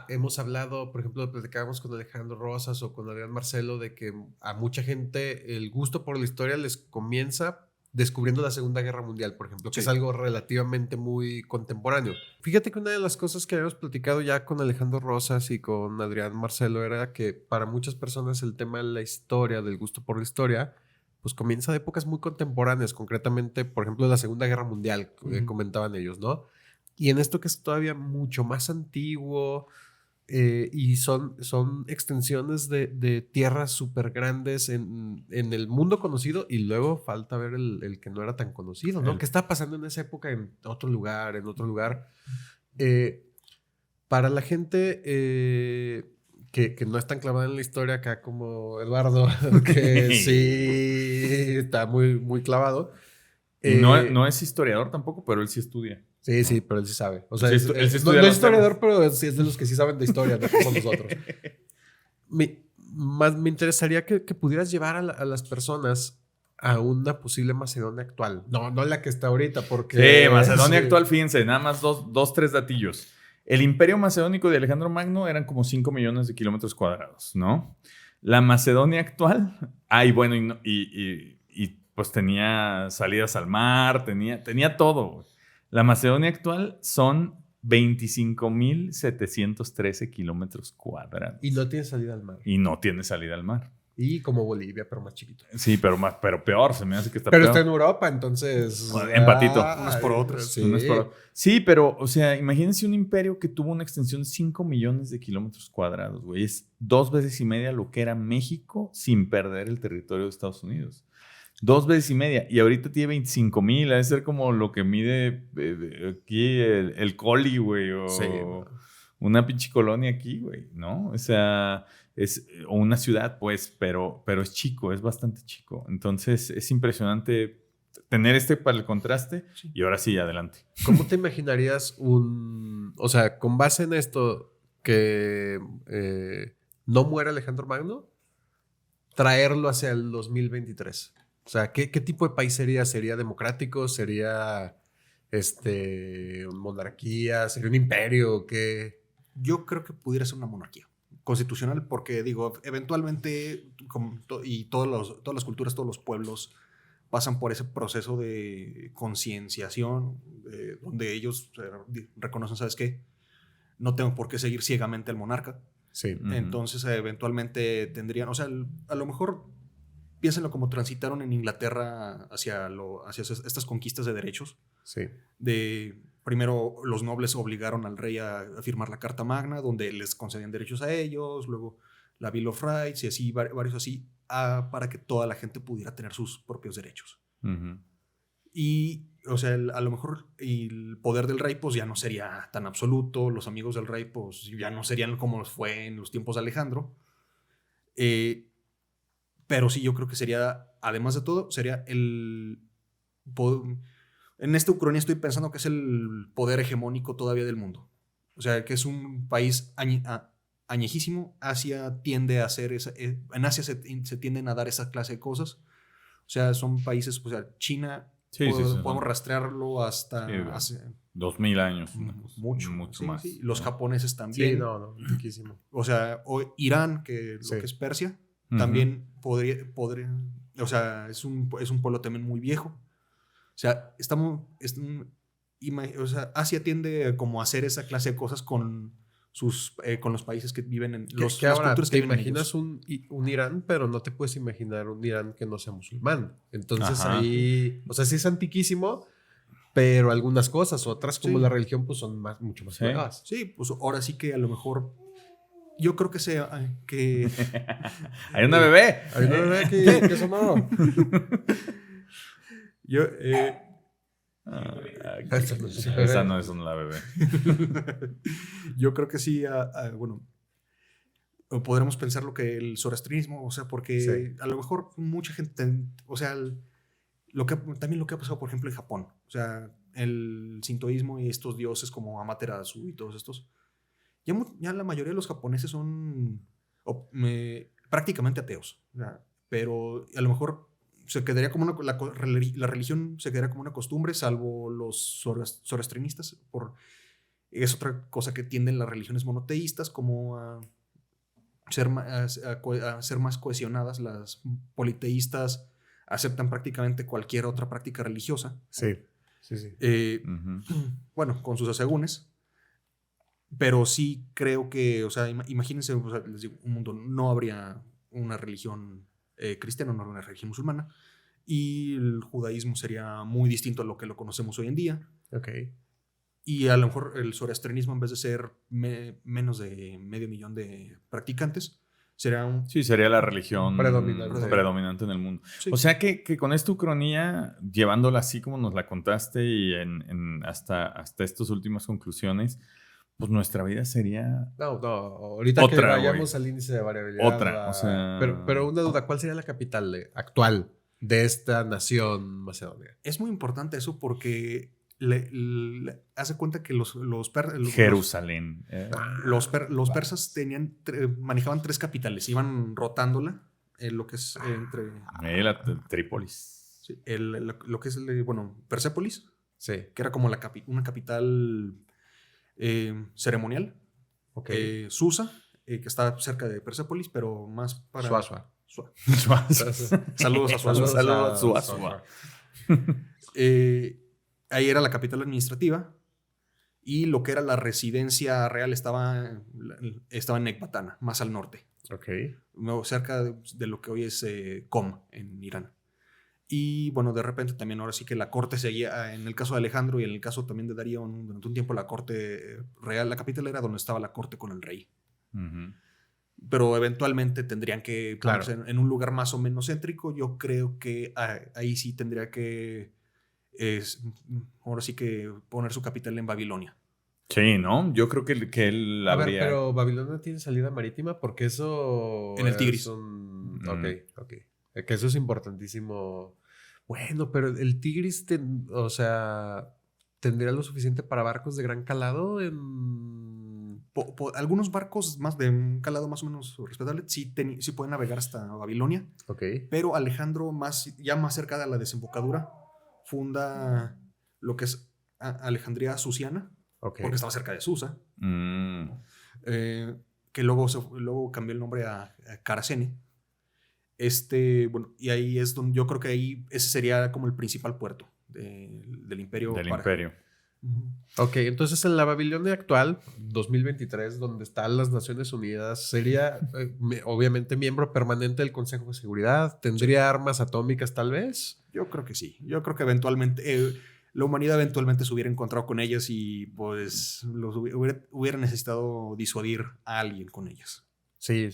hemos hablado, por ejemplo, platicábamos con Alejandro Rosas o con Adrián Marcelo de que a mucha gente el gusto por la historia les comienza descubriendo la Segunda Guerra Mundial, por ejemplo, que es algo relativamente muy contemporáneo. Fíjate que una de las cosas que habíamos platicado ya con Alejandro Rosas y con Adrián Marcelo era que para muchas personas el tema de la historia, del gusto por la historia, pues comienza de épocas muy contemporáneas, concretamente, por ejemplo, la Segunda Guerra Mundial, comentaban ellos, ¿no? Y en esto que es todavía mucho más antiguo y son extensiones de tierras súper grandes en el mundo conocido y luego falta ver el que no era tan conocido, ¿no? ¿Qué está pasando en esa época en otro lugar? Para la gente que no es tan clavada en la historia acá como Eduardo, que sí está muy, muy clavado. No es historiador tampoco, pero él sí estudia. Sí, pero él sí sabe. O sea, él sí no es historiador, pero sí es de los que sí saben de historia, no como nosotros. Me interesaría que pudieras llevar a las personas a una posible Macedonia actual. No la que está ahorita, porque... Sí, Macedonia actual, fíjense, nada más tres datillos. El imperio macedónico de Alejandro Magno eran como 5 millones de kilómetros cuadrados, ¿no? La Macedonia actual, bueno, y pues tenía salidas al mar, tenía todo, güey. La Macedonia actual son 25,713 kilómetros cuadrados. Y no tiene salida al mar. Y no tiene salida al mar. Y como Bolivia, pero más chiquito. Sí, pero peor, se me hace que está pero peor. Pero está en Europa, entonces... Empatito. Unas por otras. Sí. Sí, pero, o sea, imagínense un imperio que tuvo una extensión de 5 millones de kilómetros cuadrados, güey. Es 2 veces y media lo que era México sin perder el territorio de Estados Unidos. 2 veces y media. Y ahorita tiene 25,000. Debe ser como lo que mide aquí el Coli, güey. O una pinche colonia aquí, güey, ¿no? O sea, o una ciudad, pues, pero es chico, es bastante chico. Entonces, es impresionante tener para el contraste. Sí. Y ahora sí, adelante. ¿Cómo te imaginarías o sea, con base en esto, que no muera Alejandro Magno, traerlo hacia el 2023? O sea, ¿qué tipo de país sería? ¿Sería democrático? ¿Sería monarquía? ¿Sería un imperio? ¿Qué? Yo creo que pudiera ser una monarquía constitucional porque, digo, eventualmente, y todas las culturas, todos los pueblos pasan por ese proceso de concienciación donde ellos reconocen, ¿sabes qué? No tengo por qué seguir ciegamente al monarca. Sí. Entonces, eventualmente tendrían, o sea, a lo mejor piénsenlo como transitaron en Inglaterra hacia estas conquistas de derechos. Sí. Primero los nobles obligaron al rey a firmar la Carta Magna, donde les concedían derechos a ellos, luego la Bill of Rights y así, varios así, para que toda la gente pudiera tener sus propios derechos. Uh-huh. Y, o sea, a lo mejor el poder del rey pues ya no sería tan absoluto, los amigos del rey pues ya no serían como fue en los tiempos de Alejandro. Pero sí, yo creo que sería, además de todo, sería en esta Ucrania estoy pensando que es el poder hegemónico todavía del mundo. O sea, que es un país añejísimo. Asia tiende a hacer en Asia se tienden a dar esa clase de cosas. O sea, son países, o sea, China, podemos rastrearlo hasta hace 2000 años. Mucho más. Sí. Los japoneses también. Sí, riquísimo. O sea, Irán, que lo que es Persia, también podría, o sea, es un pueblo también muy viejo. O sea, o sea, Asia tiende como a hacer esa clase de cosas con los países que viven en las culturas que te imaginas un Irán, pero no te puedes imaginar un Irán que no sea musulmán. Entonces ahí, o sea, sí es antiquísimo, pero algunas cosas, otras como la religión, pues son mucho más nuevas. Sí, pues ahora sí que a lo mejor yo creo que que hay una bebé. Hay una bebé aquí, ¿qué sonó? Yo, esa no es una bebé. Yo creo que sí, bueno, podremos pensar lo que el zoroastrismo, o sea, porque a lo mejor mucha gente, o sea, también lo que ha pasado, por ejemplo, en Japón, o sea, el sintoísmo y estos dioses como Amaterasu y todos estos, ya la mayoría de los japoneses son prácticamente ateos, o sea, pero a lo mejor se quedaría como la religión se quedaría como una costumbre, salvo los zoroastrianistas. Es otra cosa que tienden las religiones monoteístas, como a ser más cohesionadas. Las politeístas aceptan prácticamente cualquier otra práctica religiosa. Sí. Bueno, con sus asegúnes. Pero sí creo que, o sea, imagínense, o sea, les digo, un mundo, no habría una religión cristiano, no una religión musulmana, y el judaísmo sería muy distinto a lo que lo conocemos hoy en día. Okay. Y a lo mejor el zoroastrianismo, en vez de ser menos de 500,000 de practicantes, sería sería la religión predominante en el mundo. Sí. O sea que con esta ucronía, llevándola así como nos la contaste y hasta estas últimas conclusiones, pues nuestra vida sería... No, ahorita otra, que vayamos al índice de variabilidad. O sea... Pero una duda, ¿cuál sería la capital actual de esta nación macedonia? Es muy importante eso porque hace cuenta que Jerusalén. Los persas manejaban 3 capitales, iban rotándola, lo que es entre... Trípolis. Sí, lo que es, Persépolis, Sí. que era como una capital ceremonial. Ok. Susa, que está cerca de Persépolis, pero más para... Suazua. Saludos a Suazua. Saludos a Suazua. Ahí era la capital administrativa y lo que era la residencia real estaba en Ecbatana, más al norte, Ok. cerca de lo que hoy es Qom, en Irán. Y bueno, de repente también ahora sí que la corte seguía, en el caso de Alejandro y en el caso también de Darío, durante un tiempo la corte real, la capital era donde estaba la corte con el rey. Uh-huh. Pero eventualmente tendrían que Claro. ponerse en un lugar más o menos céntrico. Yo creo que ahí sí tendría que ahora sí que poner su capital en Babilonia. Sí, ¿no? Yo creo que él A ver, habría... pero Babilonia tiene salida marítima porque eso... En el Tigris. Ok. Que eso es importantísimo. Bueno, pero el Tigris, o sea, ¿tendría lo suficiente para barcos de gran calado en...? Algunos barcos más de un calado más o menos respetable sí pueden navegar hasta Babilonia. Ok. Pero Alejandro, ya más cerca de la desembocadura, funda lo que es Alejandría Susiana, Ok. porque estaba cerca de Susa, Mm. que luego cambió el nombre a Caracene. Y ahí es donde yo creo que ese sería como el principal puerto del imperio. Del imperio. Uh-huh. Ok, entonces en la Babilonia actual, 2023, donde están las Naciones Unidas, sería obviamente miembro permanente del Consejo de Seguridad, tendría armas atómicas tal vez. Yo creo que sí. Yo creo que eventualmente la humanidad eventualmente se hubiera encontrado con ellas y pues hubiera necesitado disuadir a alguien con ellas. Sí.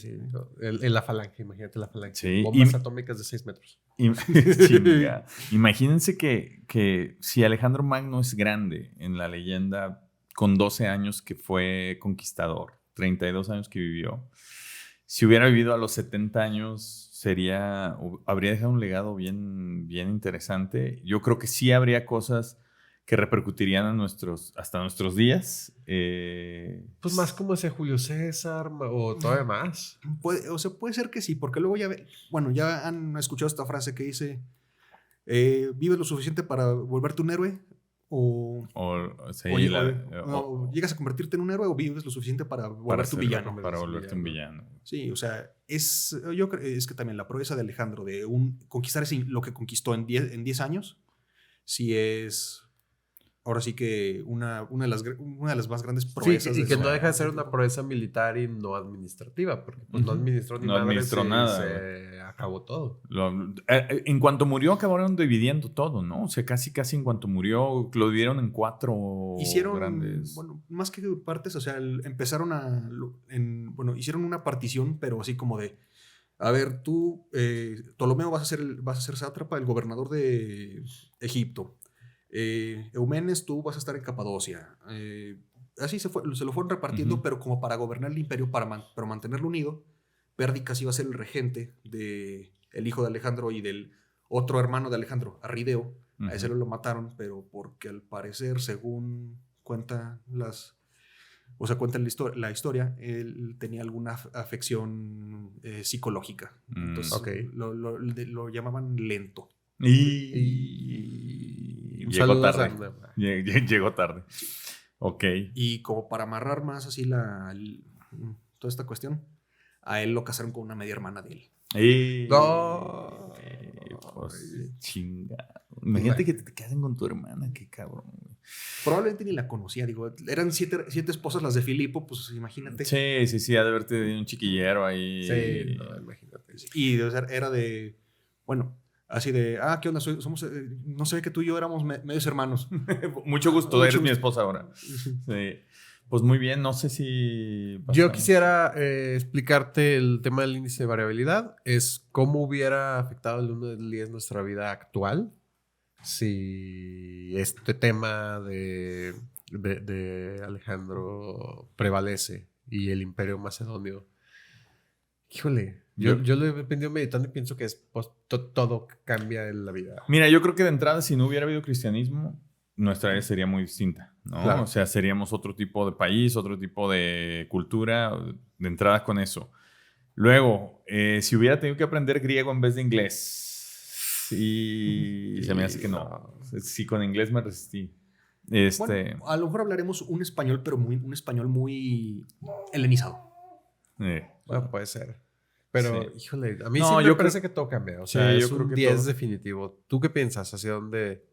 En la falange, imagínate la falange. Sí, Bombas atómicas de 6 metros. Chinga. Imagínense que si Alejandro Magno es grande en la leyenda, con 12 años que fue conquistador, 32 años que vivió, si hubiera vivido a los 70 años, habría dejado un legado bien, bien interesante. Yo creo que sí habría cosas que repercutirían hasta nuestros días. Pues más como ese Julio César o todavía más. Puede ser que sí, porque luego ya han escuchado esta frase que dice, ¿vives lo suficiente para volverte un héroe? O llegas a convertirte en un héroe o vives lo suficiente para volverte un villano. Para volverte un villano. Sí, o sea, yo creo es que también la proeza de Alejandro de conquistar lo que conquistó en 10 años, sí es... Ahora sí que una de las más grandes proezas. Sí, y que no deja de ser una proeza militar y no administrativa, porque pues no administró ni nada. Se acabó todo. En cuanto murió, acabaron dividiendo todo, ¿no? O sea, casi en cuanto murió, lo dividieron en 4 grandes. Bueno, más que partes, o sea, empezaron hicieron una partición, pero así como de, a ver, tú, Ptolomeo vas a ser sátrapa, el gobernador de Egipto. Eumenes, tú vas a estar en Capadocia. Así se lo fueron repartiendo, pero como para gobernar el imperio, pero mantenerlo unido. Pérdicas iba a ser el regente del hijo de Alejandro y del otro hermano de Alejandro, Arrideo. A ese lo mataron, pero porque al parecer, según cuenta la historia, él tenía alguna afección psicológica. Entonces lo llamaban lento. Y llegó tarde. Llegó tarde. Ok. Y como para amarrar más así toda esta cuestión, a él lo casaron con una media hermana de él. No. Pues chinga. Imagínate que te casen con tu hermana, qué cabrón. Probablemente ni la conocía, digo, eran 7 esposas las de Filipo, pues imagínate. Sí, ha de haberte tenido un chiquillero ahí. Sí, no, imagínate. Y era de, bueno, así de, ¿qué onda? Somos, no sé, que tú y yo éramos medios hermanos. Mucho gusto, eres mi esposa ahora. Sí. Pues muy bien, no sé si... Yo quisiera explicarte el tema del índice de variabilidad. Es cómo hubiera afectado el 1 del 10 nuestra vida actual si este tema de Alejandro prevalece y el imperio macedonio. Híjole, yo lo he venido meditando y pienso que todo cambia en la vida. Mira, yo creo que de entrada, si no hubiera habido cristianismo, nuestra área sería muy distinta, ¿no? Claro. O sea, seríamos otro tipo de país, otro tipo de cultura, de entrada con eso. Luego, si hubiera tenido que aprender griego en vez de inglés, y se me hace que no. Sí, con inglés me resistí. Bueno, a lo mejor hablaremos un español, pero un español muy helenizado. Bueno, puede ser. Pero, Sí. híjole, a mí No, sí me yo parece creo- que todo cambia. O sea, Sí, es yo creo un que 10 todo. definitivo. ¿Tú qué piensas? ¿Hacia dónde?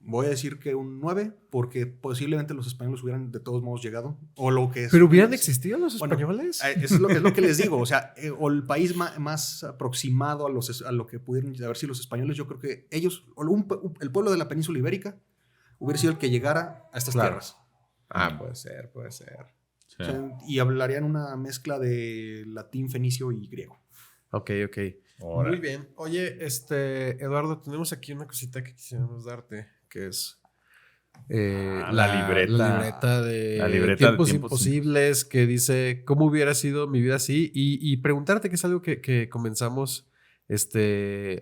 Voy a decir que un 9, porque posiblemente los españoles hubieran de todos modos llegado. O lo que es. ¿Pero hubieran existido los Bueno, españoles? Eso es lo que les digo. O sea, o el país más aproximado a lo que pudieron haber sido los españoles, yo creo que ellos, o el pueblo de la península ibérica, hubiera sido el que llegara a estas Claro. tierras. Puede ser, puede ser. Sí. O sea, y hablarían una mezcla de latín, fenicio y griego. Ok. Órale. Muy bien. Oye, Eduardo, tenemos aquí una cosita que quisiéramos darte, que es la libreta. La libreta de La libreta de Tiempos Tiempos Imposibles, que dice cómo hubiera sido mi vida así. Y preguntarte, que es algo que comenzamos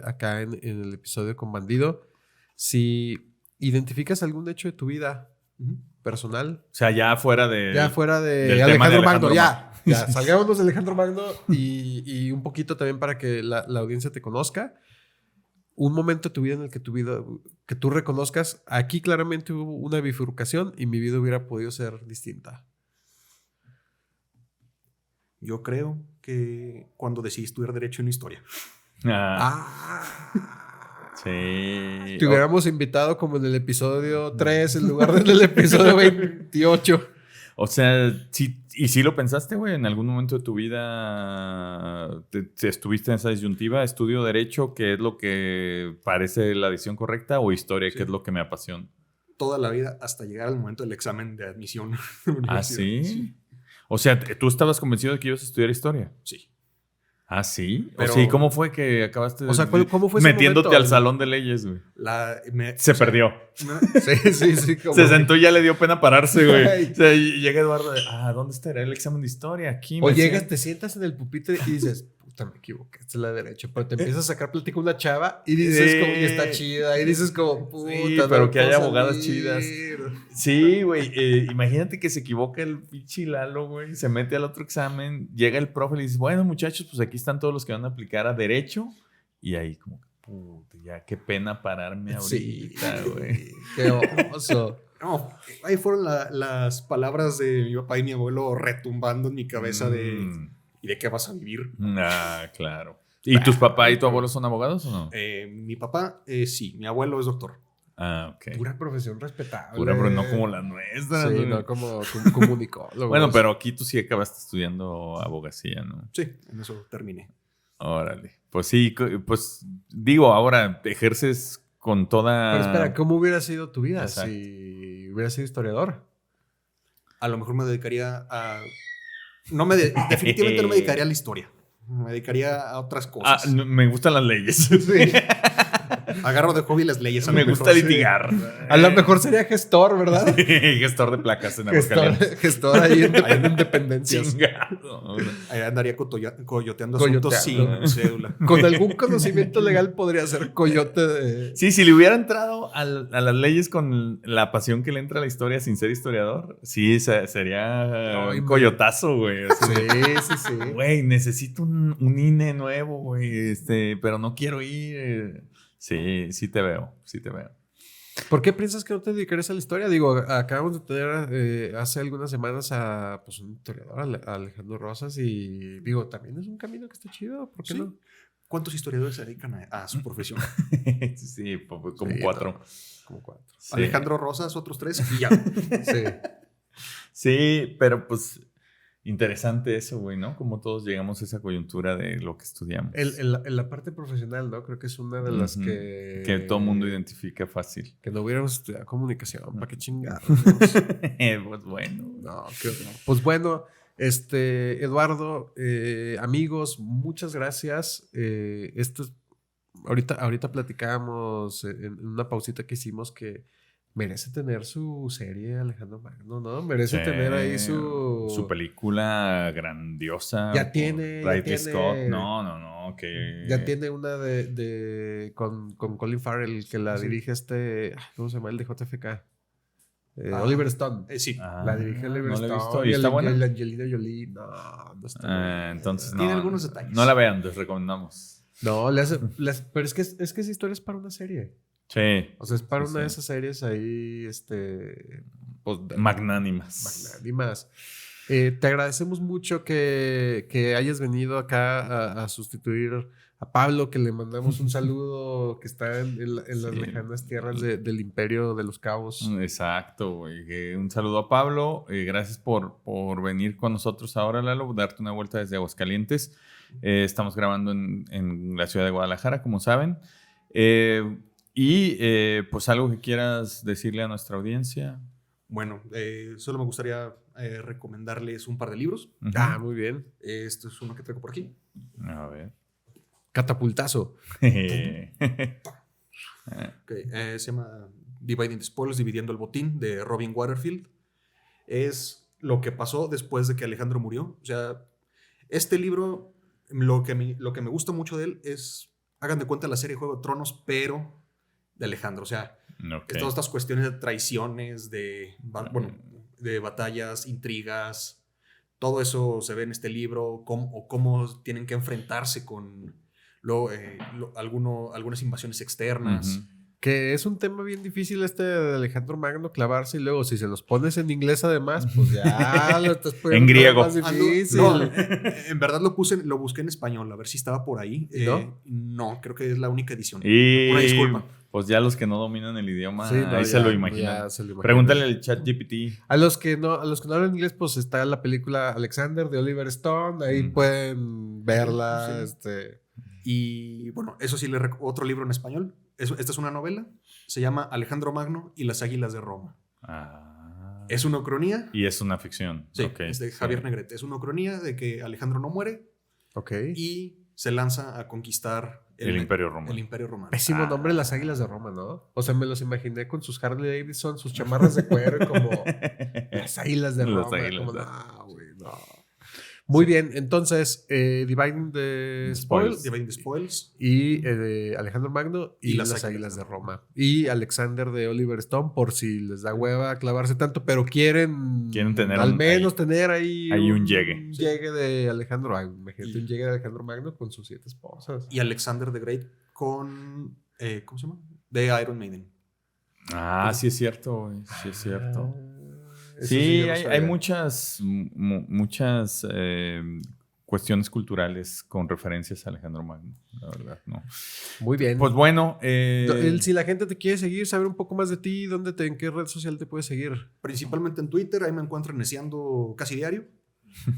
acá en el episodio con Bandido, si identificas algún hecho de tu vida personal, O sea, ya fuera de... ya fuera de del tema de Alejandro Magno, Alejandro ya salgámonos de Alejandro Magno y un poquito también para que la audiencia te conozca. Un momento de tu vida en el que que tú reconozcas, aquí claramente hubo una bifurcación y mi vida hubiera podido ser distinta. Yo creo que cuando decidí estudiar Derecho en Historia. Sí. Te hubiéramos invitado como en el episodio 3 en lugar de en el episodio 28. O sea, sí, ¿y sí lo pensaste, güey? ¿En algún momento de tu vida te estuviste en esa disyuntiva? ¿Estudio Derecho, que es lo que parece la decisión correcta? ¿O Historia, Sí. que es lo que me apasiona? Toda la vida hasta llegar al momento del examen de admisión. a la ¿Ah, universidad. sí? O sea, ¿tú estabas convencido de que ibas a estudiar Historia? Sí. ¿Ah, sí? Pero- O sea, ¿y cómo fue que acabaste O sea, ¿cómo fue ese metiéndote momento? al salón de leyes, güey? O sea, Se perdió. Sí. Como... Se sentó y ya le dio pena pararse, güey. Ay. O sea, y llega Eduardo de, ¿dónde estará el examen de Historia? Aquí. O me llegas, siento. te sientas en el pupitre y dices, puta, me equivoqué, esta es la derecha. Pero te empiezas a sacar plática con una chava y dices, Sí. como, y está chida. Y dices, como, puta, Sí, no pero que puedo haya abogadas salir. chidas. Sí, güey. Imagínate que se equivoca el pinche Lalo, güey. Se mete al otro examen. Llega el profe y le dice, bueno, muchachos, pues aquí están todos los que van a aplicar a Derecho. Y ahí como, puta, ya qué pena pararme Sí, ahorita, güey. qué oso. No, ahí fueron las palabras de mi papá y mi abuelo retumbando en mi cabeza de ¿y de qué vas a vivir? Claro. ¿Y tus papás y tu abuelo son abogados o no? Mi papá, sí, mi abuelo es doctor. Ok. Pura profesión respetable. Pero no como la nuestra. Sí, güey. no como comunicólogo. Bueno, pero aquí tú sí acabaste estudiando abogacía, ¿no? Sí, en eso terminé. Órale. Pues sí, pues digo, ahora ejerces con toda... Pero espera, ¿cómo hubiera sido tu vida Exacto. si hubieras sido historiador? A lo mejor me dedicaría a... definitivamente no me dedicaría a la historia. Me dedicaría a otras cosas. Me gustan las leyes. Agarro de hobby las leyes. a lo Me mejor, gusta sí. litigar. A lo mejor sería gestor, ¿verdad? Gestor de placas en Aguascalientes. Gestor ahí en Independencias. Chingado. Ahí andaría coyoteando Coyoteando. asuntos sin cédula. Con algún conocimiento legal podría ser coyote de... Sí, si le hubiera entrado a las leyes con la pasión que le entra a la historia sin ser historiador, sí, sería Ay, un coyotazo, güey. Así de, Sí. güey, necesito un INE nuevo, güey, pero no quiero ir. Sí te veo. ¿Por qué piensas que no te dedicarías a la historia? Digo, acabamos de tener hace algunas semanas a pues, un historiador, a Alejandro Rosas, y digo, también es un camino que está chido. ¿Por qué Sí. no? ¿Cuántos historiadores se dedican a su profesión? Sí, como Sí, 4. no, como 4. Sí. Alejandro Rosas, otros 3 y ya. Sí. Sí, pero pues interesante eso, güey, ¿no? Como todos llegamos a esa coyuntura de lo que estudiamos. En la parte profesional, ¿no? Creo que es una de las Ujú. que... Que todo mundo identifica fácil. Que no hubiéramos estudiado comunicación. ¿Para qué chingados? Pues bueno. No, qué horror. Pues bueno, Eduardo, amigos, muchas gracias. Ahorita platicábamos en una pausita que hicimos que merece tener su serie Alejandro Magno, ¿no? Merece tener ahí su película grandiosa. Ya por tiene- ya Ridley tiene- Scott. No, que... Ya tiene una con Colin Farrell que la Sí. dirige ¿cómo se llama? El de JFK. Oliver Stone. Sí. La dirige Oliver no la he Stone. visto. ¿Y está buena? el Angelina Jolie. No está buena. Entonces no. Tiene algunos detalles. No la vean, les recomendamos. No, pero es que esa historia es para una serie. Sí. O sea, es para Sí, una de sí. esas series ahí, pues, Magnánimas. Te agradecemos mucho que hayas venido acá a sustituir a Pablo, que le mandamos un saludo, que está en las Sí. lejanas tierras del Imperio de los Cabos. Exacto, güey. Un saludo a Pablo. Gracias por venir con nosotros ahora, Lalo, darte una vuelta desde Aguascalientes. Estamos grabando en la ciudad de Guadalajara, como saben. Pues algo que quieras decirle a nuestra audiencia. Bueno, solo me gustaría recomendarles un par de libros. Ujú. Ah, muy bien. Esto es uno que traigo por aquí. A ver. Catapultazo. Se llama Dividing the Spoils, Dividiendo el Botín, de Robin Waterfield. Es lo que pasó después de que Alejandro murió. O sea, este libro, lo que me gusta mucho de él es, hagan de cuenta la serie Juego de Tronos, pero de Alejandro. O sea, Ok. todas estas cuestiones de traiciones, de batallas, intrigas, todo eso se ve en este libro, cómo tienen que enfrentarse con algunas invasiones externas. Ujú. Que es un tema bien difícil de Alejandro Magno clavarse, y luego si se los pones en inglés además, pues ya lo estás poniendo En griego. más difícil. No, en verdad lo busqué en español, a ver si estaba por ahí. ¿No? No, creo que es la única edición. Y Una disculpa. pues ya los que no dominan el idioma, Sí, no, ahí ya, se lo imaginan. ya se lo imaginan. Pregúntale al chat GPT. A los que no hablan inglés, pues está la película Alexander de Oliver Stone, ahí pueden verla. Sí. Y bueno, eso sí, otro libro en español. Esta es una novela, se llama Alejandro Magno y las Águilas de Roma. Es una ucronía. Y es una ficción. Sí, Ok, es de Javier Negrete. Es una ucronía de que Alejandro no muere Ok. y se lanza a conquistar El Imperio Romano. El Imperio Romano. Pésimo nombre, las Águilas de Roma, ¿no? O sea, me los imaginé con sus Harley Davidson, sus chamarras de cuero, como las Águilas de Las Roma. Águilas Como, de- no, güey, no. Muy bien, entonces, Dividing the Spoils Dividing the Spoils. y Alejandro Magno y las Águilas de Roma. Y Alexander de Oliver Stone, por si les da hueva clavarse tanto, pero quieren tener al menos tener ahí un llegue. Un llegue de Alejandro. Ay, imagínate un llegue de Alejandro Magno con sus 7 esposas. Y Alexander the Great con... ¿cómo se llama? De Iron Maiden. Sí es cierto, güey. Sí es cierto. Eso Sí, yo no hay sabía. muchas cuestiones culturales con referencias a Alejandro Magno, la verdad, ¿no? Muy bien. Pues bueno, Si la gente te quiere seguir, saber un poco más de ti, ¿en qué red social te puedes seguir? Principalmente en Twitter, ahí me encuentro neciando casi diario.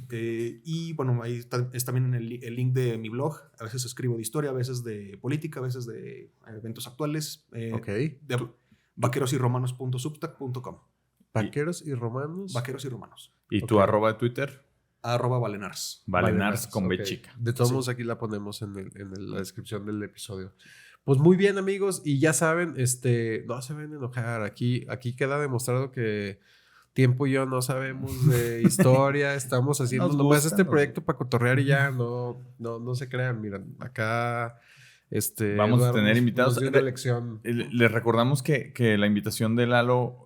Y bueno, ahí es también el link de mi blog. A veces escribo de historia, a veces de política, a veces de eventos actuales. Ok. De vaquerosyromanos.substack.com. Vaqueros y romanos. Vaqueros y romanos. ¿y tu ok. arroba de Twitter? @valenars. Valenars con B ok. chica. De todos Sí. modos, aquí la ponemos en la descripción del episodio. Pues muy bien, amigos. Y ya saben, no se ven a enojar. Aquí queda demostrado que Tiempo y yo no sabemos de historia. Estamos haciendo Nos nomás gusta, este nos proyecto para cotorrear y ya. No se crean. Miren, acá Vamos a Eduardo tener invitados. nos dio una lección. Les recordamos que la invitación de Lalo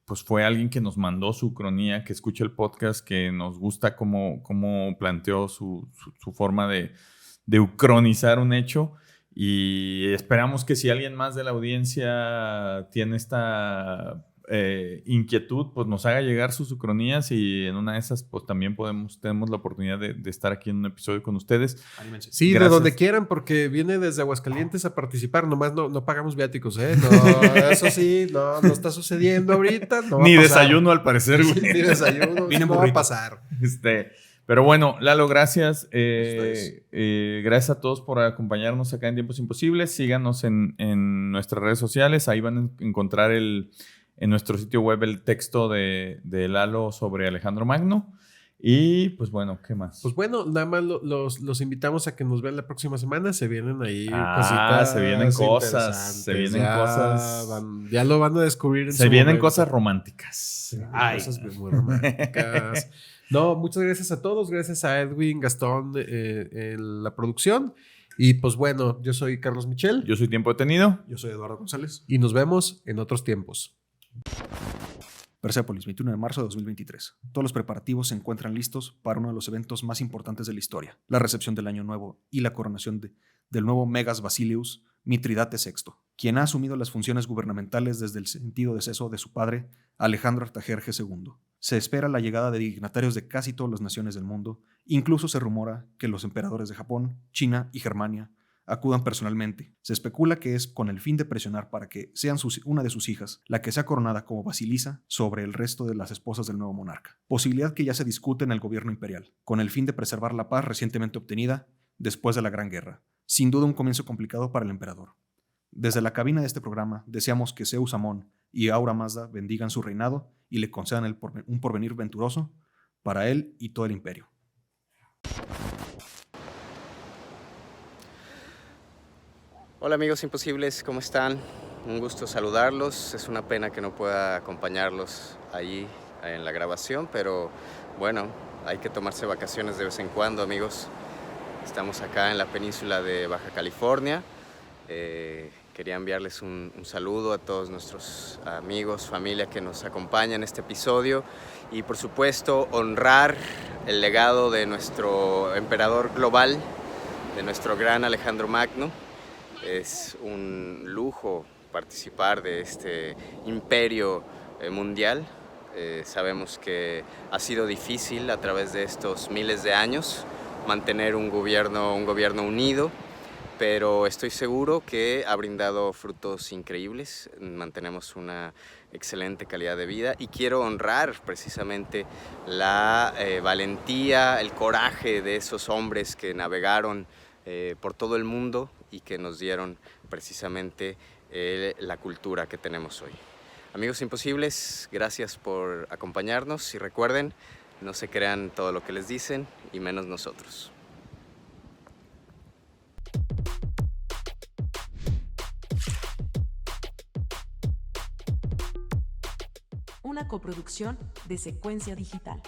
pues fue alguien que nos mandó su cronía, que escucha el podcast, que nos gusta cómo planteó su forma de ucronizar un hecho. Y esperamos que si alguien más de la audiencia tiene esta inquietud, pues nos haga llegar sus ucronías, y en una de esas pues también tenemos la oportunidad de estar aquí en un episodio con ustedes. Anímense. Sí, Gracias. de donde quieran, porque viene desde Aguascalientes a participar. Nomás no pagamos viáticos, ¿eh? No, eso sí, no está sucediendo ahorita. No va Ni a pasar. desayuno al parecer, güey. Ni desayuno. Viene no va a burrito. pasar. Pero bueno, Lalo, gracias. Ustedes. Gracias a todos por acompañarnos acá en Tiempos Imposibles. Síganos en nuestras redes sociales. Ahí van a encontrar en nuestro sitio web el texto de Lalo sobre Alejandro Magno. Y pues bueno, ¿qué más? Pues bueno, nada más los invitamos a que nos vean la próxima semana. Se vienen ahí cositas. se vienen cosas. interesantes. Se vienen Ya cosas. ya lo van a descubrir. Se vienen cosas románticas. Sí, Ay. cosas muy románticas. No, muchas gracias a todos. Gracias a Edwin, Gastón en la producción. Y pues bueno, yo soy Carlos Michel. Yo soy Tiempo Detenido. Yo soy Eduardo González. Y nos vemos en otros tiempos. Persépolis, 21 de marzo de 2023. Todos los preparativos se encuentran listos para uno de los eventos más importantes de la historia, la recepción del Año Nuevo y la coronación de del nuevo Megas Basileus Mitridate VI, quien ha asumido las funciones gubernamentales desde el sentido deceso de su padre, Alejandro Artajerjes II. Se espera la llegada de dignatarios de casi todas las naciones del mundo, incluso se rumora que los emperadores de Japón, China y Germania acudan personalmente. Se especula que es con el fin de presionar para que sean una de sus hijas la que sea coronada como basilisa sobre el resto de las esposas del nuevo monarca. Posibilidad que ya se discute en el gobierno imperial, con el fin de preservar la paz recientemente obtenida después de la Gran Guerra. Sin duda un comienzo complicado para el emperador. Desde la cabina de este programa deseamos que Zeus Amón y Ahura Mazda bendigan su reinado y le concedan un porvenir venturoso para él y todo el imperio. Hola amigos imposibles, ¿cómo están? Un gusto saludarlos. Es una pena que no pueda acompañarlos allí en la grabación, pero bueno, hay que tomarse vacaciones de vez en cuando, amigos. Estamos acá en la península de Baja California. Quería enviarles un saludo a todos nuestros amigos, familia que nos acompañan en este episodio y por supuesto honrar el legado de nuestro emperador global, de nuestro gran Alejandro Magno. Es un lujo participar de este imperio mundial. Sabemos que ha sido difícil a través de estos miles de años mantener un gobierno unido, pero estoy seguro que ha brindado frutos increíbles. Mantenemos una excelente calidad de vida y quiero honrar precisamente la valentía, el coraje de esos hombres que navegaron por todo el mundo y que nos dieron precisamente la cultura que tenemos hoy. Amigos imposibles, gracias por acompañarnos y recuerden, no se crean todo lo que les dicen y menos nosotros. Una coproducción de Secuencia Digital.